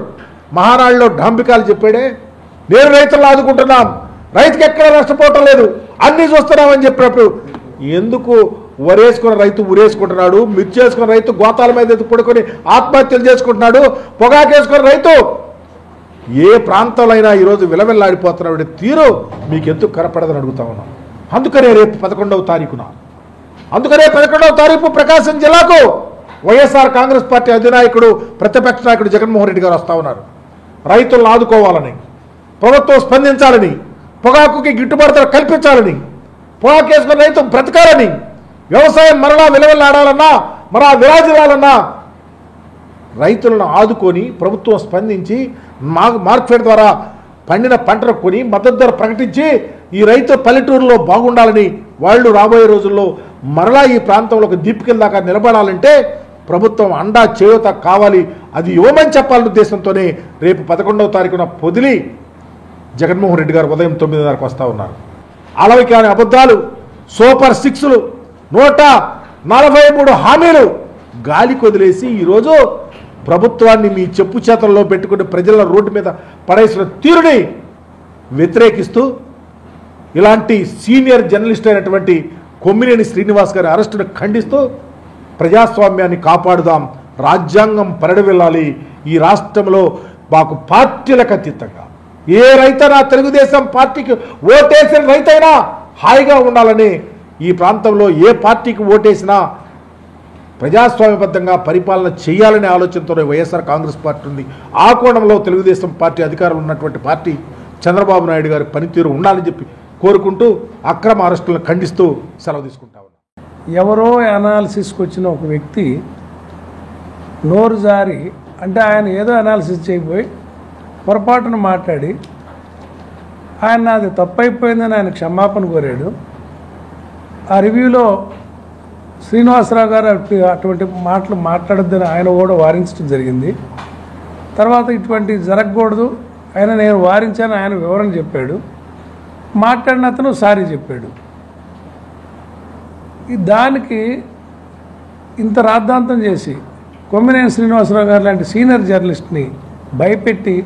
మహానాడులో డాంబికాలు చెప్పాడే, నేను రైతులను ఆదుకుంటున్నాం, రైతుకి ఎక్కడ నష్టపోవటం లేదు, అన్నీ చూస్తున్నామని చెప్పినప్పుడు ఎందుకు వరేసుకున్న రైతు ఉరేసుకుంటున్నాడు, మిర్చి వేసుకున్న రైతు గోతాల మీద పడుకొని ఆత్మహత్యలు చేసుకుంటున్నాడు, పొగాకేసుకున్న రైతు ఏ ప్రాంతంలో అయినా ఈరోజు విలవిల్లాడిపోతున్న తీరు మీకు ఎందుకు కనపడదని అడుగుతా ఉన్నాం. అందుకనే రేపు 11వ తారీఖు ప్రకాశం జిల్లాకు వైఎస్ఆర్ కాంగ్రెస్ పార్టీ అధినాయకుడు, ప్రతిపక్ష నాయకుడు జగన్మోహన్ రెడ్డి గారు వస్తూ ఉన్నారు. రైతులను ఆదుకోవాలని, ప్రభుత్వం స్పందించాలని, పొగాకుకి గిట్టుబాటు ధర కల్పించాలని, పొగాకు వేసుకున్న రైతు బ్రతకాలని, వ్యవసాయం మరలా విలువలాడాలన్నా, మరలా విరాజిల్లాలన్నా రైతులను ఆదుకొని ప్రభుత్వం స్పందించి మార్కెట్ ద్వారా పండిన పంటను కొని మద్దతు ధర ప్రకటించి ఈ రైతు పల్లెటూరులో బాగుండాలని, వాళ్ళు రాబోయే రోజుల్లో మరలా ఈ ప్రాంతంలో ఒక దీపికల దాకా నిలబడాలంటే ప్రభుత్వం అండా చేయూత కావాలి, అది ఇవ్వమని చెప్పాలనే ఉద్దేశంతోనే రేపు 11వ తారీఖున పొదిలి జగన్మోహన్ రెడ్డి గారు ఉదయం 9:30కు వస్తూ ఉన్నారు. అలవి కాని అబద్ధాలు, సూపర్ 6లు, 143 హామీలు గాలి కొదిలేసి ఈరోజు ప్రభుత్వాన్ని మీ చెప్పు చేతల్లో పెట్టుకుని ప్రజల రోడ్డు మీద పడేసిన తీరుని వ్యతిరేకిస్తూ ఇలాంటి సీనియర్ జర్నలిస్ట్ అయినటువంటి కొమ్మినేని శ్రీనివాస్ గారి అరెస్టును ఖండిస్తూ ప్రజాస్వామ్యాన్ని కాపాడుదాం, రాజ్యాంగం పరిడవిల్లాలి, ఈ రాష్ట్రంలో మాకు పార్టీలకు అతీతంగా ఏ రైతైనా తెలుగుదేశం పార్టీకి ఓటేసిన రైతైనా హాయిగా ఉండాలని, ఈ ప్రాంతంలో ఏ పార్టీకి ఓటేసినా ప్రజాస్వామ్యబద్ధంగా పరిపాలన చేయాలనే ఆలోచనతోనే వైఎస్ఆర్ కాంగ్రెస్ పార్టీ ఉంది. ఆ కోణంలో తెలుగుదేశం పార్టీ అధికారంలో ఉన్నటువంటి పార్టీ చంద్రబాబు నాయుడు గారి పనితీరు ఉండాలని చెప్పి కోరుకుంటూ అక్రమ అరెస్టులను ఖండిస్తూ సెలవు తీసుకుంటా ఉన్నాం. ఎవరో అనాలిసిస్కి వచ్చిన ఒక వ్యక్తి నోరు జారి, అంటే ఆయన ఏదో అనాలిసిస్ చేయబోయి పొరపాటును మాట్లాడి ఆయన నాది తప్పైపోయిందని ఆయన క్షమాపణ కోరాడు. ఆ రివ్యూలో శ్రీనివాసరావు గారు అటువంటి మాటలు మాట్లాడొద్దని ఆయన కూడా వారించడం జరిగింది. తర్వాత ఇటువంటి జరగకూడదు, ఆయన నేను వారించాను, ఆయన వివరణ చెప్పాడు. మాట్లాడిన అతను సారీ చెప్పాడు. దానికి ఇంత రాద్ధాంతం చేసి కొమ్మినేని శ్రీనివాసరావు గారు లాంటి సీనియర్ జర్నలిస్ట్ని భయపెట్టి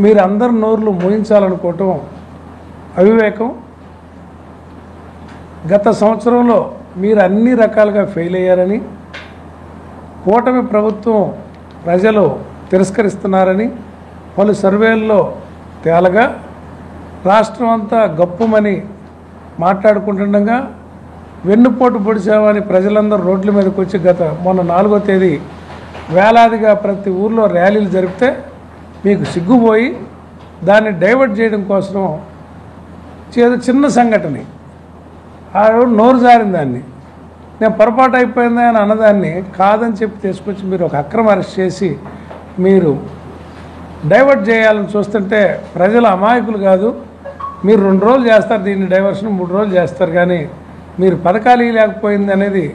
మీరు అందరు నోర్లు మోయించాలనుకోవటం అవివేకం. గత సంవత్సరంలో మీరు అన్ని రకాలుగా ఫెయిల్ అయ్యారని, కూటమి ప్రభుత్వం ప్రజలు తిరస్కరిస్తున్నారని పలు సర్వేల్లో తేలగా రాష్ట్రం అంతా గప్పుమని మాట్లాడుకుంటుండగా వెన్నుపోటు పొడిచామని ప్రజలందరూ రోడ్ల మీదకి వచ్చి మొన్న 4వ తేదీ వేలాదిగా ప్రతి ఊర్లో ర్యాలీలు జరిపితే మీకు సిగ్గుపోయి దాన్ని డైవర్ట్ చేయడం కోసం ఏదో చిన్న సంఘటన ఆ నోరు జారిన దాన్ని నేను పొరపాటు అయిపోయింది అని అన్నదాన్ని కాదని చెప్పి తీసుకొచ్చి మీరు ఒక అక్రమ అరెస్ట్ చేసి మీరు డైవర్ట్ చేయాలని చూస్తుంటే ప్రజలు అమాయకులు కాదు. మీరు 2 రోజులు చేస్తారు దీన్ని డైవర్షన్, 3 రోజులు చేస్తారు, కానీ మీరు పథకాలు లేకపోయింది అనేది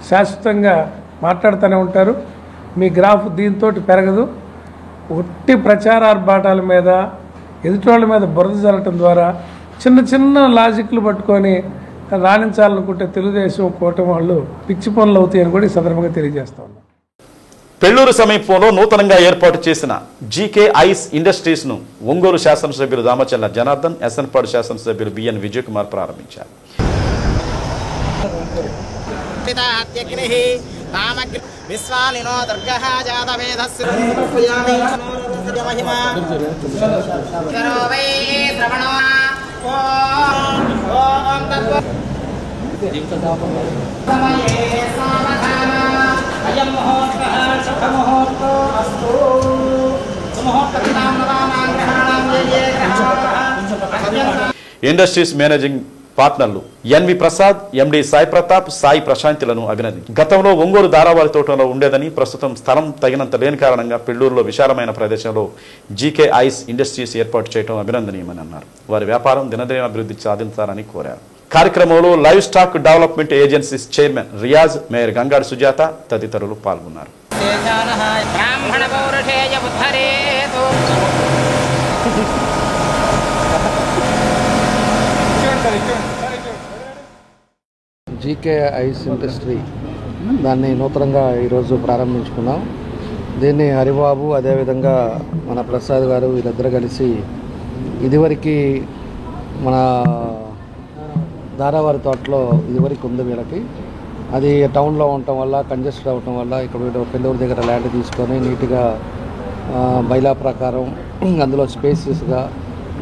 శాశ్వతంగా మాట్లాడుతూనే ఉంటారు. మీ గ్రాఫ్ దీంతో పెరగదు. ఒట్టి ప్రచారార్భాటాల మీద ఎదుటోళ్ళ మీద బురద జరగటం ద్వారా చిన్న చిన్న లాజిక్లు పట్టుకొని రాణించాలనుకుంటే తెలుగుదేశం కూటమి వాళ్ళు పిచ్చి పనులు అవుతాయని కూడా ఈ సందర్భంగా తెలియజేస్తా ఉన్నాం. పెళ్లూరు సమీపంలో నూతనంగా ఏర్పాటు చేసిన జీకే ఐస్ ఇండస్ట్రీస్ ను ఒంగోలు శాసనసభ్యులు దామచల్ల జనార్దన్, ఎస్ఎన్పాడు శాసనసభ్యులు బిఎన్ విజయ్ కుమార్ ప్రారంభించారు. ఇండస్ట్రీస్ మేనేజింగ్ పార్ట్నర్లు ఎన్వి ప్రసాద్, ఎండి సాయి ప్రతాప్, సాయి ప్రశాంతులను అభినందించారు. గతంలో ఒంగోలు దారావారి తోటలో ఉండేదని, ప్రస్తుతం స్థలం తగినంత లేని కారణంగా పెళ్లూరులో విశాలమైన ప్రదేశంలో జీకే ఐస్ ఇండస్ట్రీస్ ఏర్పాటు చేయడం అభినందనీయమని అన్నారు. వారి వ్యాపారం దినదిన అభివృద్ధి సాధించాలని కోరారు. కార్యక్రమంలో live stack development agencies chairman Riyaz, mayor Gangadu Sujatha తదితరులు పాల్గొన్నారు. జీకే ఐస్ ఇండస్ట్రీ దాన్ని నూతనంగా ఈరోజు ప్రారంభించుకున్నాం. దీన్ని హరిబాబు అదేవిధంగా మన ప్రసాద్ గారు వీళ్ళిద్దరు కలిసి ఇదివరకు మన దారావారి తోటలో ఇదివరకు ఉంది వీళ్ళకి. అది టౌన్లో ఉండటం వల్ల కంజెస్టెడ్ అవ్వటం వల్ల ఇక్కడ పెళ్ళూరు దగ్గర ల్యాండ్ తీసుకొని నీట్గా బైలా ప్రకారం అందులో స్పేసెస్గా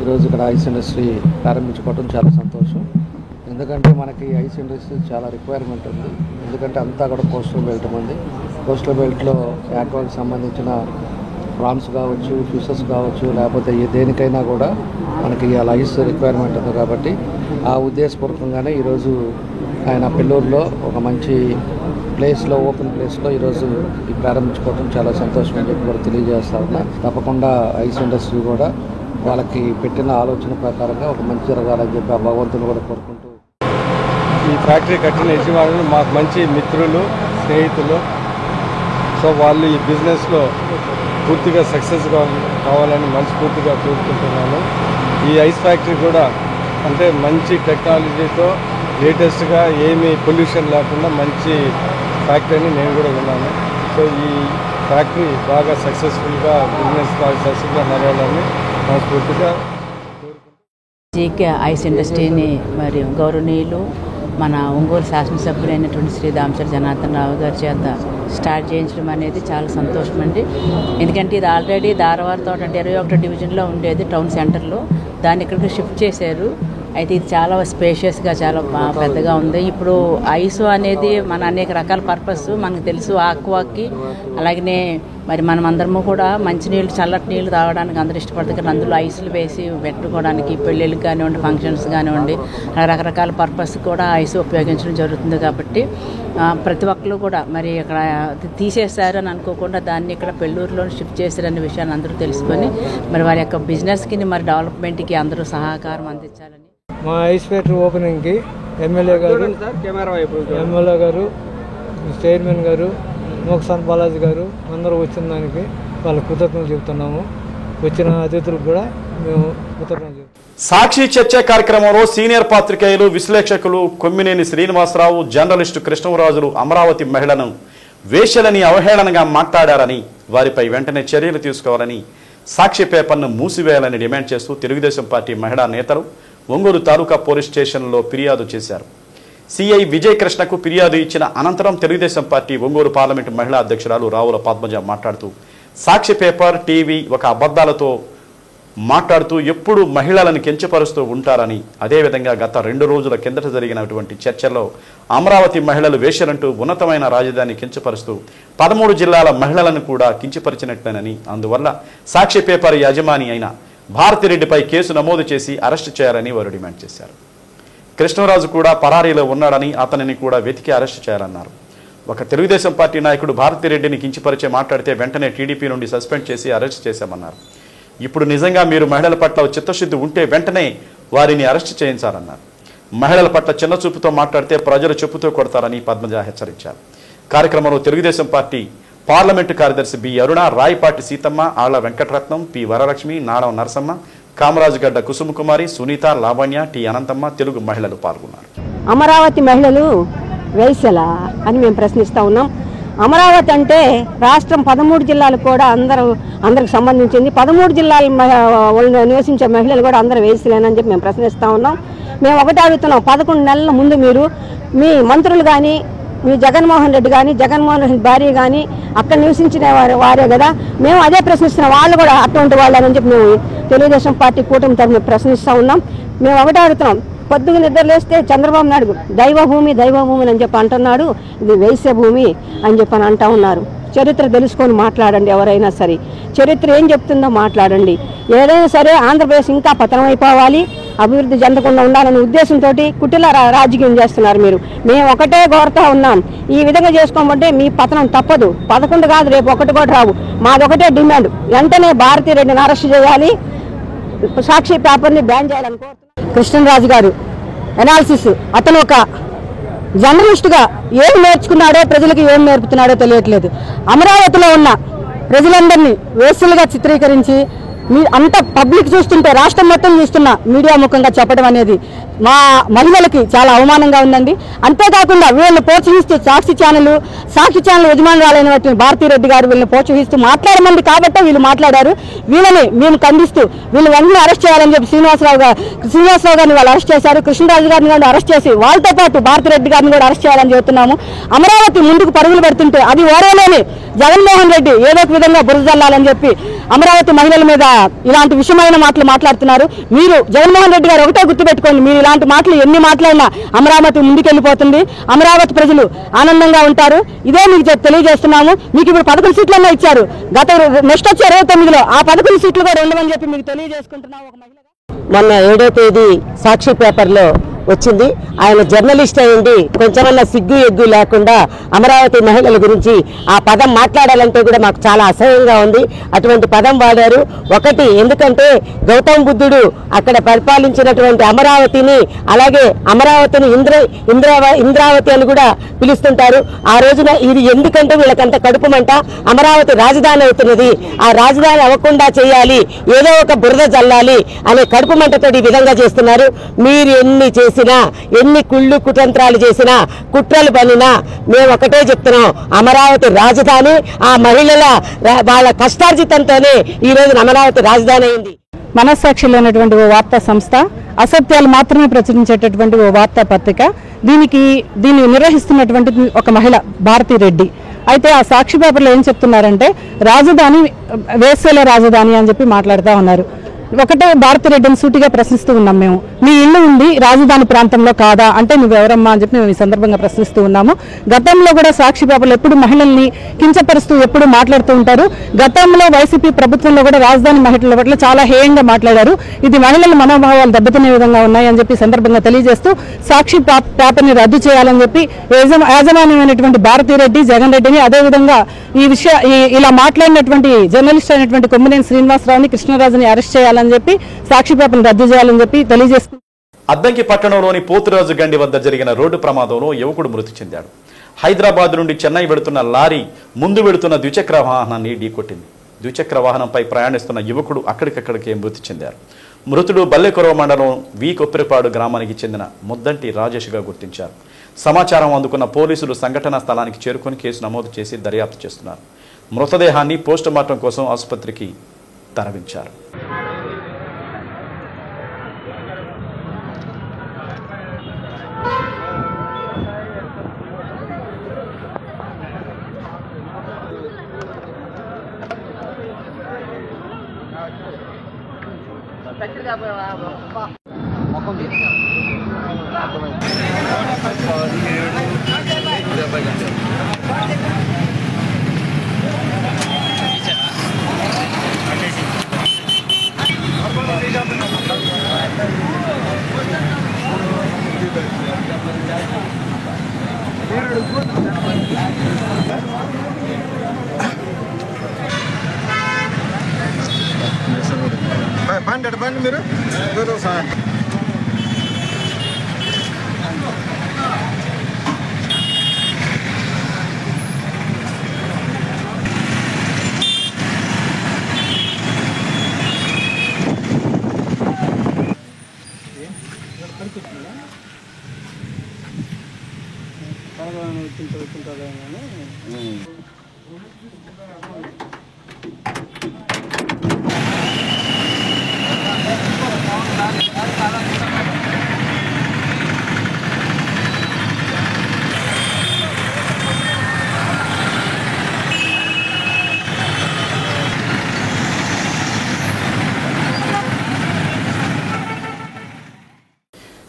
ఈరోజు ఇక్కడ ఐస్ ఇండస్ట్రీ ప్రారంభించుకోవడం చాలా సంతోషం. ఎందుకంటే మనకి ఐస్ ఇండస్ట్రీ చాలా రిక్వైర్మెంట్ ఉంది. ఎందుకంటే అంతా కూడా కోస్టల్ బెల్ట్ ఉంది. కోస్టల్ బెల్ట్లో యాక్వాకి సంబంధించిన ప్రాన్స్ కావచ్చు, ఫిషెస్ కావచ్చు, లేకపోతే దేనికైనా కూడా మనకి అలా ఐస్ రిక్వైర్మెంట్ ఉంది. కాబట్టి ఆ ఉద్దేశపూర్వకంగానే ఈరోజు ఆయన పెళ్ళూరులో ఒక మంచి ప్లేస్లో, ఓపెన్ ప్లేస్లో ఈరోజు ఈ ప్రారంభించుకోవడం చాలా సంతోషం అని చెప్పి కూడా తెలియజేస్తా ఉన్నా. తప్పకుండా ఐస్ ఇండస్ట్రీ కూడా వాళ్ళకి పెట్టిన ఆలోచన ప్రకారంగా ఒక మంచి జరగాలని చెప్పి ఆ భగవంతుని కూడా కోరుకుంటూ, ఈ ఫ్యాక్టరీ కట్టిన యజమానులు మాకు మంచి మిత్రులు, స్నేహితులు. సో వాళ్ళు ఈ బిజినెస్లో పూర్తిగా సక్సెస్ కావాలని మనస్ఫూర్తిగా కోరుకుంటున్నాను. ఈ ఐస్ ఫ్యాక్టరీ కూడా అంటే మంచి టెక్నాలజీతో లేటెస్ట్గా ఏమీ పొల్యూషన్ లేకుండా మంచి ఫ్యాక్టరీ అని నేను కూడా విన్నాను. సో ఈ ఫ్యాక్టరీ బాగా సక్సెస్ఫుల్గా బిజినెస్ బాగా సక్సెస్ఫుల్గా నడవాలని మనస్ఫూర్తిగా జీకే ఐస్ ఇండస్ట్రీని మరి గౌరవనీయులు మన ఒంగోలు శాసనసభ్యులైనటువంటి శ్రీ దామచల్ల జనార్దన్ రావు గారి చేత స్టార్ట్ చేయించడం అనేది చాలా సంతోషం అండి. ఎందుకంటే ఇది ఆల్రెడీ దారవారి తోట అంటే 21 డివిజన్లో ఉండేది టౌన్ సెంటర్లో, దాన్ని ఇక్కడికి షిఫ్ట్ చేశారు. అయితే ఇది చాలా స్పేషియస్గా చాలా పెద్దగా ఉంది. ఇప్పుడు ఐస్ అనేది మన అనేక రకాల పర్పస్ మనకు తెలుసు. ఆక్వాకి అలాగనే మరి మనం అందరము కూడా మంచినీళ్ళు, చల్లటి నీళ్ళు తాగడానికి అందరూ ఇష్టపడతారు కదా. అందులో ఐస్లు వేసి పెట్టుకోవడానికి పెళ్ళిళ్ళకి కానివ్వండి, ఫంక్షన్స్ కానివ్వండి, రకరకాల పర్పస్ కూడా ఐస్ ఉపయోగించడం జరుగుతుంది. కాబట్టి ప్రతి ఒక్కరు కూడా మరి ఇక్కడ తీసేశారు అని అనుకోకుండా దాన్ని ఇక్కడ పెళ్ళూరులో షిఫ్ట్ చేశారనే విషయాన్ని అందరూ తెలుసుకొని మరి వారి యొక్క బిజినెస్కి మరి డెవలప్మెంట్కి అందరూ సహకారం అందించాలని మా ఐస్ ఫ్యాక్టరీ ఓపెనింగ్కి ఎమ్మెల్యే గారు, చైర్మన్ గారు, మోక్సాన్ బాలాజీ గారు అందరూ వచ్చిన దానికి వాళ్ళ కృతజ్ఞతలు చెబుతున్నాము. వచ్చిన అతిథులకు కూడా మేము కృతజ్ఞతలు చెబుతున్నాము. సాక్షి చర్చ కార్యక్రమంలో సీనియర్ పాత్రికేయులు, విశ్లేషకులు కొమ్మినేని శ్రీనివాసరావు, జర్నలిస్టు కృష్ణరాజులు అమరావతి మహిళను వేశ్యలని అవహేళనగా మాట్లాడారని, వారిపై వెంటనే చర్యలు తీసుకోవాలని, సాక్షి పేపర్ను మూసివేయాలని డిమాండ్ చేస్తూ తెలుగుదేశం పార్టీ మహిళా నేతలు ఒంగోలు తాలూకా పోలీస్ స్టేషన్లో ఫిర్యాదు చేశారు. సిఐ విజయ్ కృష్ణకు ఫిర్యాదు ఇచ్చిన అనంతరం తెలుగుదేశం పార్టీ ఒంగోలు పార్లమెంటు మహిళా అధ్యక్షురాలు రావుల పద్మజ మాట్లాడుతూ సాక్షి పేపర్, టీవీ ఒక అబద్ధాలతో మాట్లాడుతూ ఎప్పుడు మహిళలను కించపరుస్తూ ఉంటారని, అదేవిధంగా గత 2 రోజుల కిందట జరిగినటువంటి చర్చల్లో అమరావతి మహిళలు వేశ్యలంటూ ఉన్నతమైన రాజధాని కించపరుస్తూ 13 జిల్లాల మహిళలను కూడా కించపరిచినట్లేనని, అందువల్ల సాక్షి పేపర్ యజమాని అయిన భారతిరెడ్డిపై కేసు నమోదు చేసి అరెస్టు చేయాలని వారు డిమాండ్ చేశారు. కృష్ణరాజు కూడా పరారీలో ఉన్నాడని అతనిని కూడా వెతికి అరెస్టు చేయాలన్నారు. ఒక తెలుగుదేశం పార్టీ నాయకుడు భారతిరెడ్డిని కించపరిచే మాట్లాడితే వెంటనే టీడీపీ నుండి సస్పెండ్ చేసి అరెస్ట్ చేశామన్నారు. ఇప్పుడు నిజంగా మీరు మహిళల పట్ల చిత్తశుద్ధి ఉంటే వెంటనే వారిని అరెస్టు చేయించాలన్నారు. మహిళల పట్ల చిన్న చూపుతో మాట్లాడితే ప్రజలు చెప్పుతో కొడతారని పద్మజ హెచ్చరించారు. కార్యక్రమంలో తెలుగుదేశం పార్టీ పార్లమెంటు కార్యదర్శి బి అరుణ, రాయపాటి సీతమ్మ, ఆళ్ల వెంకటరత్నం, పి వరలక్ష్మి, నాడం నరసమ్మ, కామరాజుగడ్డ కుసుమకుమారి, సునీత, లావణ్య, టి అనంతమ్మ, తెలుగు మహిళలు పాల్గొన్నారు. అమరావతి మహిళలు వేసలా అని మేము ప్రశ్నిస్తూ ఉన్నాం. అమరావతి అంటే రాష్ట్రం 13 జిల్లాలు కూడా అందరికి సంబంధించింది. 13 జిల్లాల నివసించే మహిళలు కూడా అందరూ వేసలేనని చెప్పి మేము ప్రశ్నిస్తూ ఉన్నాం. మేము ఒకటే అడుగుతున్నాం, 11 నెలల ముందు మీరు మీ మంత్రులు కానీ, మీ జగన్మోహన్ రెడ్డి కానీ, జగన్మోహన్ రెడ్డి భార్య కానీ అక్కడ నివసించిన వారే కదా. మేము అదే ప్రశ్నిస్తున్నాం, వాళ్ళు కూడా అటువంటి వాళ్ళని చెప్పి మేము తెలుగుదేశం పార్టీ కూటమి తరఫున ప్రశ్నిస్తూ ఉన్నాం. మేము ఒకటే అడుగుతున్నాం, పొద్దుగా నిద్రలేస్తే చంద్రబాబు నాయుడు దైవభూమి అని చెప్పి అంటున్నాడు, ఇది వేశ్య భూమి అని చెప్పని అంటూ ఉన్నారు. చరిత్ర తెలుసుకొని మాట్లాడండి, ఎవరైనా సరే చరిత్ర ఏం చెప్తుందో మాట్లాడండి. ఏదైనా సరే ఆంధ్రప్రదేశ్ ఇంకా పతనం అయిపోవాలి, అభివృద్ధి చెందకుండా ఉండాలనే ఉద్దేశంతో కుటిల రాజకీయం చేస్తున్నారు మీరు. మేము ఒకటే కోరుతా ఉన్నాం, ఈ విధంగా చేసుకోమంటే మీ పతనం తప్పదు. 11 కాదు, రేపు 1 కూడా రావు. మాదొకటే డిమాండ్, వెంటనే భారతిరెడ్డిని అరెస్ట్ చేయాలి, సాక్షి పేపర్ని బ్యాన్ చేయాలని కోరుతున్నాం. కృష్ణరాజు గారు ఎనాలిసిస్, అతను ఒక జర్నలిస్టుగా ఏం నేర్చుకున్నాడో ప్రజలకు ఏం నేర్పుతున్నాడో తెలియట్లేదు. అమరావతిలో ఉన్న ప్రజలందరినీ వేసులుగా చిత్రీకరించి అంత పబ్లిక్ చూస్తుంటే, రాష్ట్రం మొత్తం చూస్తున్న మీడియా ముఖంగా చెప్పడం అనేది మా మహిళలకి చాలా అవమానంగా ఉందండి. అంతేకాకుండా వీళ్ళని ప్రోత్సహిస్తూ సాక్షి ఛానల్ యజమానురాలైన భారతిరెడ్డి గారు వీళ్ళని ప్రోత్సహిస్తూ మాట్లాడమంది కాబట్టే వీళ్ళు మాట్లాడారు. వీళ్ళని మేము ఖండిస్తూ వీళ్ళు వెంటనే అరెస్ట్ చేయాలని చెప్పి శ్రీనివాసరావు గారిని వాళ్ళు అరెస్ట్ చేశారు. కృష్ణరాజు గారిని కూడా అరెస్ట్ చేసి వాళ్ళతో పాటు భారతిరెడ్డి గారిని కూడా అరెస్ట్ చేయాలని చెబుతున్నాము. అమరావతి ముందుకు పరుగులు పెడుతుంటే అది ఓరేలోనే జగన్మోహన్ రెడ్డి ఏదో ఒక విధంగా బురద జల్లాలని చెప్పి అమరావతి మహిళల మీద ఇలాంటి విషయమైన మాటలు మాట్లాడుతున్నారు. మీరు జగన్మోహన్ రెడ్డి గారు ఒకటే గుర్తుపెట్టుకోండి, మీరు ఇలాంటి మాటలు ఎన్ని మాట్లాడినా అమరావతి ముందుకెళ్ళిపోతుంది, అమరావతి ప్రజలు ఆనందంగా ఉంటారు. ఇదే మీకు తెలియజేస్తున్నాము. మీకు ఇప్పుడు 11 సీట్లన్నా ఇచ్చారు, గత నెక్స్ట్ వచ్చే 29లో ఆ 11 సీట్లు కూడా ఉండమని చెప్పి మీకు తెలియజేసుకుంటున్నాము. మొన్న 7వ తేదీ సాక్షి పేపర్లో వచ్చింది. ఆయన జర్నలిస్ట్ అయ్యింది, కొంచెమన్నా సిగ్గు ఎగ్గు లేకుండా అమరావతి మహిళల గురించి ఆ పదం మాట్లాడాలంటే కూడా మాకు చాలా అసహ్యంగా ఉంది. అటువంటి పదం వాడారు. ఒకటి, ఎందుకంటే గౌతమ్ బుద్ధుడు అక్కడ పరిపాలించినటువంటి అమరావతిని, అలాగే అమరావతిని ఇంద్రావతి అని కూడా పిలుస్తుంటారు. ఆ రోజున ఇది ఎందుకంటే వీళ్ళకంత కడుపుమంట, అమరావతి రాజధాని అవుతున్నది, ఆ రాజధాని అవ్వకుండా చేయాలి, ఏదో ఒక బురద జల్లాలి అనే కడుపుమంటతో ఈ విధంగా చేస్తున్నారు. మీరు ఎన్ని చేసినా, ఎన్ని కుళ్ళు కుతంత్రాలు చేసినా, కుట్రలు పనినా మేము ఒకటే చెప్తున్నాం, అమరావతి రాజధాని ఆ మహిళల వాళ్ళ కష్టార్జితంతోనే ఈ రోజు అమరావతి రాజధాని అయింది. మనస్సాక్షి లేనటువంటి ఓ వార్తా సంస్థ, అసత్యాలు మాత్రమే ప్రచురించేటటువంటి ఓ వార్తా పత్రిక, దీన్ని నిర్వహిస్తున్నటువంటి ఒక మహిళ భారతిరెడ్డి. అయితే ఆ సాక్షి పేపర్లో ఏం చెప్తున్నారంటే రాజధాని వేశ్యల రాజధాని అని చెప్పి మాట్లాడుతూ ఉన్నారు. ఒకటే భారతిరెడ్డిని సూటిగా ప్రశ్నిస్తూ ఉన్నాం మేము, మీ ఇల్లు ఉంది రాజధాని ప్రాంతంలో కాదా అంటే నువ్వెవరమ్మా అని చెప్పి మేము ఈ సందర్భంగా ప్రశ్నిస్తూ ఉన్నాము. గతంలో కూడా సాక్షి పేపర్లు ఎప్పుడు మహిళల్ని కించపరుస్తూ ఎప్పుడు మాట్లాడుతూ ఉంటారు. గతంలో వైసీపీ ప్రభుత్వంలో కూడా రాజధాని మహిళల పట్ల చాలా హేయంగా మాట్లాడారు. ఇది మహిళల మనోభావాలు దెబ్బతినే విధంగా ఉన్నాయని చెప్పి సందర్భంగా తెలియజేస్తూ సాక్షి పేపర్ని రద్దు చేయాలని చెప్పి యాజమాన్యమైనటువంటి భారతిరెడ్డి, జగన్ రెడ్డిని, అదేవిధంగా ఇలా మాట్లాడినటువంటి జర్నలిస్ట్ అయినటువంటి కొమ్మినేని శ్రీనివాసరావుని, కృష్ణరాజుని అరెస్ట్ చేయాలని చెప్పి సాక్షి పేపర్ని రద్దు చేయాలని చెప్పి తెలియజేసుకుంటారు. అద్దంకి పట్టణంలోని పోతురాజు గండి వద్ద జరిగిన రోడ్డు ప్రమాదంలో యువకుడు మృతి చెందాడు. హైదరాబాద్ నుండి చెన్నై వెళుతున్న లారీ ముందు వెళుతున్న ద్విచక్ర వాహనాన్ని ఢీకొట్టింది. ద్విచక్ర వాహనంపై ప్రయాణిస్తున్న యువకుడు అక్కడికక్కడికే మృతి చెందారు. మృతుడు బల్లెకొరవ మండలం వి కొప్పిరిపాడు గ్రామానికి చెందిన ముద్దంటి రాజేష్గా గుర్తించారు. సమాచారం అందుకున్న పోలీసులు సంఘటనా స్థలానికి చేరుకుని కేసు నమోదు చేసి దర్యాప్తు చేస్తున్నారు. మృతదేహాన్ని పోస్టుమార్టం కోసం ఆసుపత్రికి తరలించారు. బండి మీరు సార్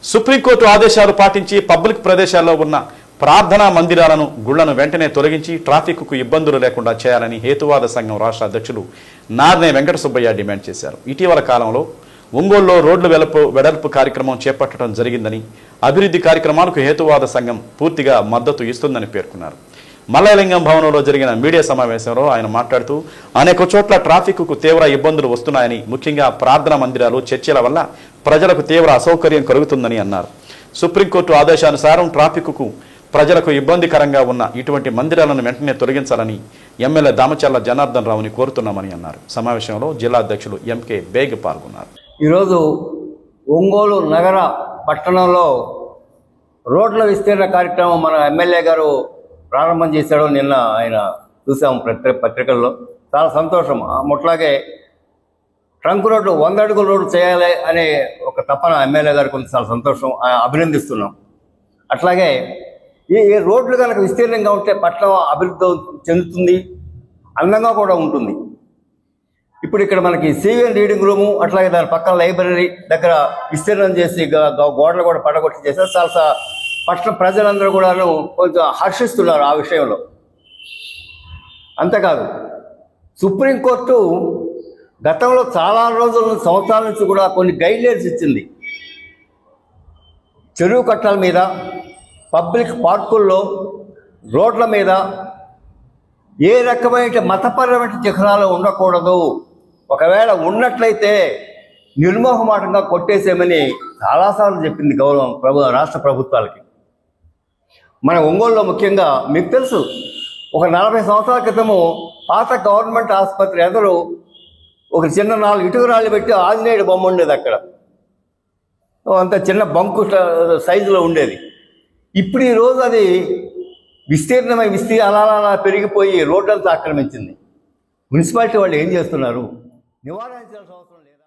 సుప్రీంకోర్టు ఆదేశాలు పాటించి పబ్లిక్ ప్రదేశాల్లో ఉన్న ప్రార్థనా మందిరాలను గుళ్లను వెంటనే తొలగించి ట్రాఫిక్కు ఇబ్బందులు లేకుండా చేయాలని హేతువాద సంఘం రాష్ట్ర అధ్యక్షులు నార్నే వెంకట సుబ్బయ్య డిమాండ్ చేశారు. ఇటీవల కాలంలో ఒంగోలులో రోడ్లు వెడల్పు కార్యక్రమం చేపట్టడం జరిగిందని, అభివృద్ధి కార్యక్రమాలకు హేతువాద సంఘం పూర్తిగా మద్దతు ఇస్తుందని పేర్కొన్నారు. మల్లయలింగం భవనంలో జరిగిన మీడియా సమావేశంలో ఆయన మాట్లాడుతూ అనేక చోట్ల ట్రాఫిక్కు తీవ్ర ఇబ్బందులు వస్తున్నాయని, ముఖ్యంగా ప్రార్థనా మందిరాలు చర్చిల వల్ల ప్రజలకు తీవ్ర అసౌకర్యం కలుగుతుందని అన్నారు. సుప్రీంకోర్టు ఆదేశానుసారం ట్రాఫిక్కు ప్రజలకు ఇబ్బందికరంగా ఉన్న ఇటువంటి మందిరాలను వెంటనే తొలగించాలని ఎమ్మెల్యే దామచర్ల జనార్దన్ రావుని కోరుతున్నామని అన్నారు. సమావేశంలో జిల్లా అధ్యక్షులు ఎంకే బేగ్ పాల్గొన్నారు. ఈరోజు ఒంగోలు నగర పట్టణంలో రోడ్ల విస్తీర్ణ కార్యక్రమం మన ఎమ్మెల్యే గారు ప్రారంభం చేశాడు. నిన్న ఆయన చూసాము పత్రికల్లో. చాలా సంతోషం. అట్లాగే ట్రంక్ రోడ్డు 100 అడుగుల రోడ్డు చేయాలి అనే ఒక తపన ఎమ్మెల్యే గారికి కొంచెం చాలా సంతోషం, అభినందిస్తున్నాం. అట్లాగే ఈ రోడ్లు కనుక విస్తీర్ణంగా ఉంటే పట్టణం అభివృద్ధి చెందుతుంది, అందంగా కూడా ఉంటుంది. ఇప్పుడు ఇక్కడ మనకి సివిఎన్ రీడింగ్ రూము, అట్లాగే దాని పక్కన లైబ్రరీ దగ్గర విస్తీర్ణం చేసి గోడలు కూడా పడగొట్టి చేశారు. చాలా పట్టణ ప్రజలందరూ కూడాను కొంచెం హర్షిస్తున్నారు ఆ విషయంలో. అంతేకాదు సుప్రీంకోర్టు గతంలో చాలా రోజుల సంవత్సరాల నుంచి కూడా కొన్ని గైడ్లైన్స్ ఇచ్చింది. చెరువు కట్టల మీద, పబ్లిక్ పార్కుల్లో, రోడ్ల మీద ఏ రకమైన మతపరమైన చిహ్నాలు ఉండకూడదు, ఒకవేళ ఉన్నట్లయితే నిర్మోహమాటంగా కొట్టేసేమని చాలాసార్లు చెప్పింది రాష్ట్ర ప్రభుత్వాలకి. మన ఒంగోలులో ముఖ్యంగా మీకు తెలుసు, ఒక 40 సంవత్సరాల క్రితము పాత గవర్నమెంట్ ఆసుపత్రి ఎదురు ఒక చిన్న 4 ఇటుక రాళ్ళు పెట్టి ఆంజనేయుడు బొమ్మ ఉండేది. అక్కడ అంత చిన్న బంకు సైజులో ఉండేది. ఇప్పుడు ఈరోజు అది విస్తీర్ణమై అలా పెరిగిపోయి రోడ్లంతా ఆక్రమించింది. మున్సిపాలిటీ వాళ్ళు ఏం చేస్తున్నారు? నివారించాల్సిన అవసరం లేదా?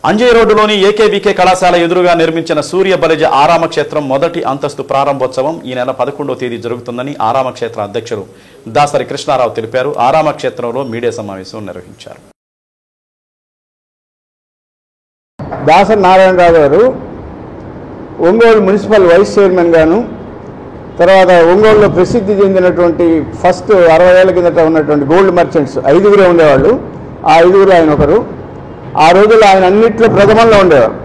అంజయ్ రోడ్డులోని ఏకేబీకే కళాశాల ఎదురుగా నిర్మించిన సూర్య బలిజ ఆరామక్షేత్రం మొదటి అంతస్తు ప్రారంభోత్సవం ఈ నెల 11వ తేదీ జరుగుతుందని ఆరామక్షేత్ర అధ్యక్షుడు దాసరి కృష్ణారావు తెలిపారు. ఆరామక్షేత్రంలో మీడియా సమావేశం నిర్వహించారు. దాసరి నారాయణరావు గారు ఒంగోలు మున్సిపల్ వైస్ చైర్మన్ గాను, తర్వాత ఒంగోలులో ప్రసిద్ధి చెందినటువంటి ఫస్ట్ 60 ఏళ్ల కిందట ఉన్నటువంటి గోల్డ్ మర్చెంట్స్ 5గురే ఉండేవాళ్ళు. ఆ 5గురు ఆయన ఒకరు. ఆ రోజుల్లో ఆయన అన్నింటిలో ప్రథమంలో ఉండేవారు.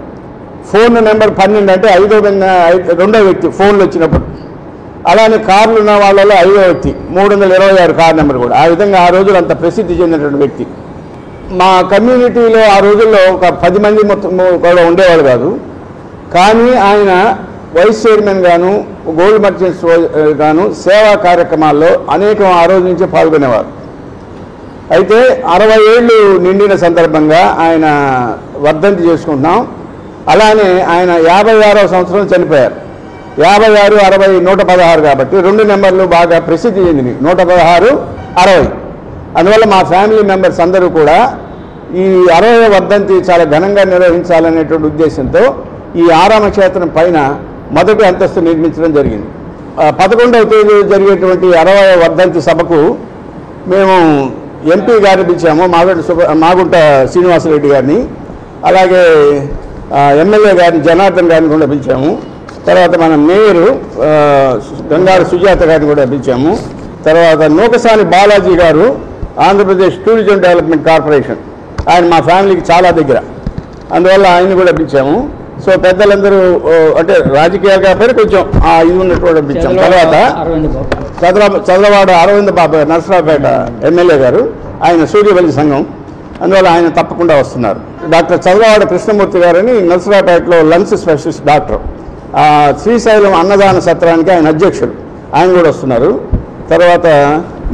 ఫోన్ నెంబర్ 12 అంటే 2వ వ్యక్తి ఫోన్లు వచ్చినప్పుడు. అలానే కార్లు ఉన్న వాళ్ళలో 5వ వ్యక్తి, 326 కార్ నెంబర్ కూడా. ఆ విధంగా ఆ రోజులు అంత ప్రసిద్ధి చెందినటువంటి వ్యక్తి. మా కమ్యూనిటీలో ఆ రోజుల్లో ఒక 10 మంది మొత్తం కూడా ఉండేవాళ్ళు కాదు. కానీ ఆయన వైస్ చైర్మన్ గాను, గోల్డ్ మర్చెంట్స్ గాను సేవా కార్యక్రమాల్లో అనేకం ఆ రోజు నుంచే పాల్గొనేవారు. అయితే 60 ఏళ్ళు నిండిన సందర్భంగా ఆయన వర్ధంతి చేసుకుంటున్నాం. అలానే ఆయన 56వ సంవత్సరం చనిపోయారు. 56, 60, 116 కాబట్టి 2 నెంబర్లు బాగా ప్రసిద్ధి చెందినవి, 116, 60. అందువల్ల మా ఫ్యామిలీ మెంబర్స్ అందరూ కూడా ఈ 60వ వర్ధంతి చాలా ఘనంగా నిర్వహించాలనేటువంటి ఉద్దేశంతో ఈ ఆరామక్షేత్రం పైన మొదటి అంతస్తు నిర్మించడం జరిగింది. 11వ తేదీ జరిగేటువంటి 60వ వర్ధంతి సభకు మేము ఎంపీ గారిని పిలిచాము, మాగుంట శ్రీనివాసరెడ్డి గారిని, అలాగే ఎమ్మెల్యే గారిని జనార్దన్ గారిని కూడా పిలిచాము. తర్వాత మన మేయరు గంగారు సుజాత గారిని కూడా పిలిచాము. తర్వాత నూకసాని బాలాజీ గారు, ఆంధ్రప్రదేశ్ టూరిజం డెవలప్మెంట్ కార్పొరేషన్, ఆయన మా ఫ్యామిలీకి చాలా దగ్గర. అందువల్ల ఆయన్ని కూడా పిలిచాము. సో పెద్దలందరూ అంటే రాజకీయాలు కాకపోతే కొంచెం ఇది ఉన్నటువంటి పిలిచాము. తర్వాత చంద్రవాడ అరవింద్ బాబు నరసరావుపేట ఎమ్మెల్యే గారు, ఆయన సూర్యబలి సంఘం, అందువల్ల ఆయన తప్పకుండా వస్తున్నారు. డాక్టర్ చంద్రవాడ కృష్ణమూర్తి గారని నరసరావుపేటలో లంగ్స్ స్పెషలిస్ట్ డాక్టర్, శ్రీశైలం అన్నదాన సత్రానికి ఆయన అధ్యక్షుడు, ఆయన కూడా వస్తున్నారు. తర్వాత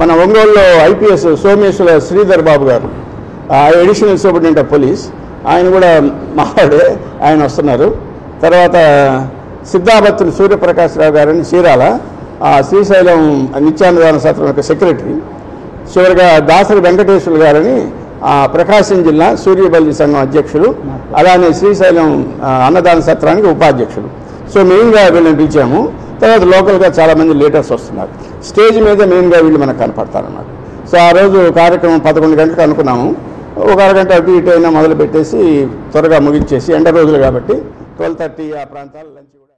మన ఒంగోలులో ఐపీఎస్ సోమేశ్వర శ్రీధర్ బాబు గారు, అడిషనల్ సూపరింటెండెంట్ ఆఫ్ పోలీస్, ఆయన కూడా మావాడే, ఆయన వస్తున్నారు. తర్వాత సిద్ధాభత్తులు సూర్యప్రకాశ్రావు గారని చీరాల, శ్రీశైలం నిత్యాన్నదాన సత్రం యొక్క సెక్రటరీ. చివరిగా దాసరి వెంకటేశ్వర గారని ప్రకాశం జిల్లా సూర్యబల్లి సంఘం అధ్యక్షులు, అలానే శ్రీశైలం అన్నదాన సత్రానికి ఉపాధ్యక్షులు. సో మెయిన్గా వీళ్ళని పిలిచాము. తర్వాత లోకల్గా చాలామంది లీడర్స్ వస్తున్నారు. స్టేజ్ మీద మెయిన్గా వీళ్ళు మనకు కనపడతారన్నమాట. సో ఆ రోజు కార్యక్రమం 11 గంటలకు అనుకున్నాము. ఒక అరగంట అటు ఇటు అయినా మొదలు పెట్టేసి త్వరగా ముగించేసి, ఎండ రోజులు కాబట్టి 12:30 ఆ ప్రాంతాలు లంచ్ కూడా.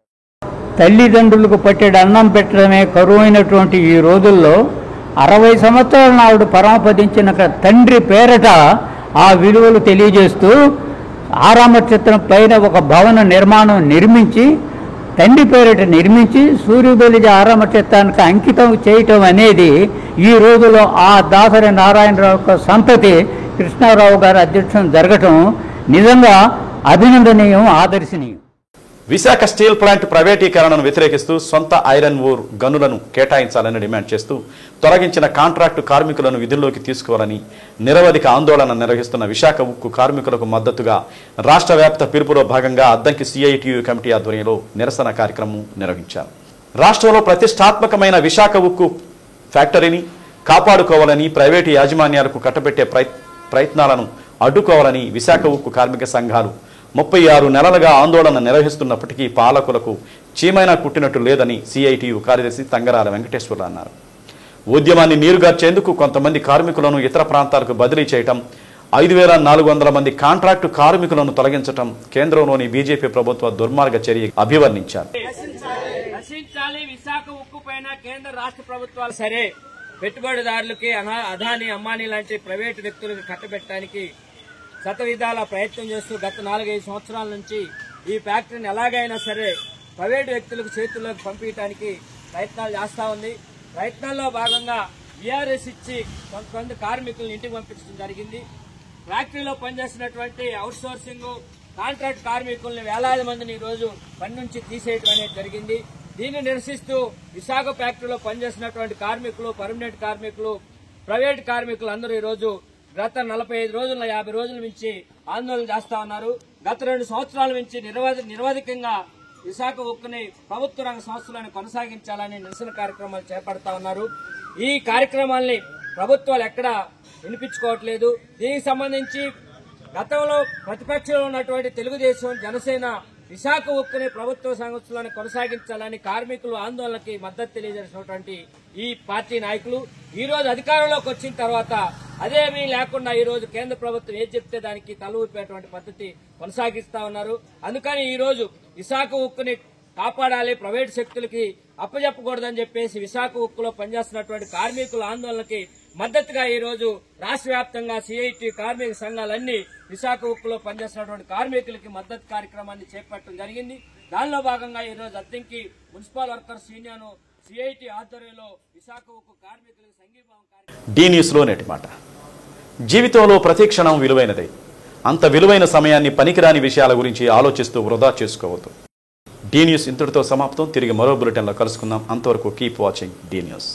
తల్లిదండ్రులకు పట్టెడు అన్నం పెట్టడమే కరువైనటువంటి ఈ రోజుల్లో 60 సంవత్సరాల నాడు పరమపదించిన తండ్రి పేరట ఆ విలువలు తెలియజేస్తూ ఆరామక్షేత్రం పైన ఒక భవన నిర్మాణం నిర్మించి, తండ్రి పేరిట నిర్మించి సూర్యబలి ఆరామక్షేత్రానికి అంకితం చేయటం అనేది ఈ రోజులో ఆ దాసరి నారాయణరావు యొక్క సంతతి కృష్ణారావు గారి అధ్యక్షం జరగటం నిజంగా అభినందనీయం, ఆదర్శనీయం. విశాఖ స్టీల్ ప్లాంట్ ప్రైవేటీకరణను వ్యతిరేకిస్తూ సొంత ఐరన్ ఓర్ గనులను కేటాయించాలని డిమాండ్ చేస్తూ తొలగించిన కాంట్రాక్టు కార్మికులను విధుల్లోకి తీసుకోవాలని నిరవధిక ఆందోళన నిర్వహిస్తున్న విశాఖ ఉక్కు కార్మికులకు మద్దతుగా రాష్ట్ర వ్యాప్త పిలుపులో భాగంగా అద్దంకి సిఐటియు కమిటీ ఆధ్వర్యంలో నిరసన కార్యక్రమం నిర్వహించారు. రాష్ట్రంలో ప్రతిష్టాత్మకమైన విశాఖ ఉక్కు ఫ్యాక్టరీని కాపాడుకోవాలని, ప్రైవేటు యాజమాన్యాలకు కట్టబెట్టే ప్రయత్నాలను అడ్డుకోవాలని విశాఖ ఉక్కు కార్మిక సంఘాలు 36 నెలలుగా ఆందోళన నిర్వహిస్తున్నప్పటికీ పాలకులకు చీమైనా కుట్టినట్టు లేదని సిఐటియు కార్యదర్శి తంగరాల వెంకటేశ్వర్లు అన్నారు. ఉద్యమాన్ని నీరుగార్చేందుకు కొంతమంది కార్మికులను ఇతర ప్రాంతాలకు బదిలీ చేయటం, 5400 మంది కాంట్రాక్టు కార్మికులను తొలగించటం కేంద్రంలోని బీజేపీ ప్రభుత్వ దుర్మార్గ చర్య అభివర్ణించారు. విశాఖ ఉక్కు పైన కేంద్ర రాష్ట్ర ప్రభుత్వాలు సరే పెట్టుబడిదారులకి అదానీ అంబానీ లాంటి ప్రైవేటు వ్యక్తులకు కట్టబెట్టడానికి శతవిధాల ప్రయత్నం చేస్తూ గత 4-5 సంవత్సరాల నుంచి ఈ ఫ్యాక్టరీని ఎలాగైనా సరే ప్రైవేటు వ్యక్తులకు చేతుల్లోకి పంపించడానికి ప్రయత్నాలు చేస్తూ ఉంది. ప్రయత్నాల్లో భాగంగా విఆర్ఎస్ ఇచ్చి కొంతమంది కార్మికులను ఇంటికి పంపించడం జరిగింది. ఫ్యాక్టరీలో పనిచేసినటువంటి అవుట్ సోర్సింగ్ కాంట్రాక్ట్ కార్మికులను వేలాది మందిని ఈ రోజు పని నుంచి తీసేయడం అనేది జరిగింది. దీన్ని నిరసిస్తూ విశాఖ ఫ్యాక్టరీలో పనిచేసినటువంటి కార్మికులు, పర్మనెంట్ కార్మికులు, ప్రైవేట్ కార్మికులు అందరూ ఈ రోజు గత 45 రోజుల 50 రోజుల నుంచి ఆందోళన చేస్తా ఉన్నారు. గత 2 సంవత్సరాల నుంచి నిరవధికంగా విశాఖ ఉక్కుని ప్రభుత్వ రంగ సంస్థలను కొనసాగించాలని నిరసన కార్యక్రమాలు చేపడతా ఉన్నారు. ఈ కార్యక్రమాల్ని ప్రభుత్వాలు ఎక్కడా వినిపించుకోవట్లేదు. దీనికి సంబంధించి గతంలో ప్రతిపక్షంలో ఉన్నటువంటి తెలుగుదేశం, జనసేన విశాఖ ఉక్కుని ప్రభుత్వ సంస్థలను కొనసాగించాలని కార్మికులు ఆందోళనకి మద్దతు తెలియజేసినటువంటి ఈ పార్టీ నాయకులు ఈ రోజు అధికారంలోకి వచ్చిన తర్వాత అదేమీ లేకుండా ఈ రోజు కేంద్ర ప్రభుత్వం ఏం చెప్తే దానికి తల ఊపేటువంటి పద్ధతి కొనసాగిస్తా ఉన్నారు. అందుకని ఈ రోజు విశాఖ ఉక్కుని కాపాడాలి, ప్రైవేటు శక్తులకి అప్పజెప్పకూడదని చెప్పేసి విశాఖ ఉక్కులో పనిచేస్తున్నటువంటి కార్మికుల ఆందోళనకి మద్దతుగా ఈ రోజు రాష్ట్ర వ్యాప్తంగా సిఐటి కార్మిక సంఘాలన్నీ విశాఖ ఉక్కులో పనిచేస్తున్నటువంటి కార్మికులకి మద్దతు కార్యక్రమాన్ని చేపట్టడం జరిగింది. దానిలో భాగంగా ఈ రోజు Addanki municipal workers union CIT ఆధ్వర్యంలో విశాఖ ఉక్కు కార్మికులకు సంఘీభావం కార్యక్రమం. డి న్యూస్లో నేటి మాట. జీవితంలో ప్రతి క్షణం విలువైనదే. అంత విలువైన సమయాన్ని పనికిరాని విషయాల గురించి ఆలోచిస్తూ వృధా చేసుకోవద్దు. డి న్యూస్ ఇంతటితో సమాప్తం. తిరిగి మరో బులెటిన్లో కలుసుకుందాం. అంతవరకు కీప్ వాచింగ్ డి న్యూస్.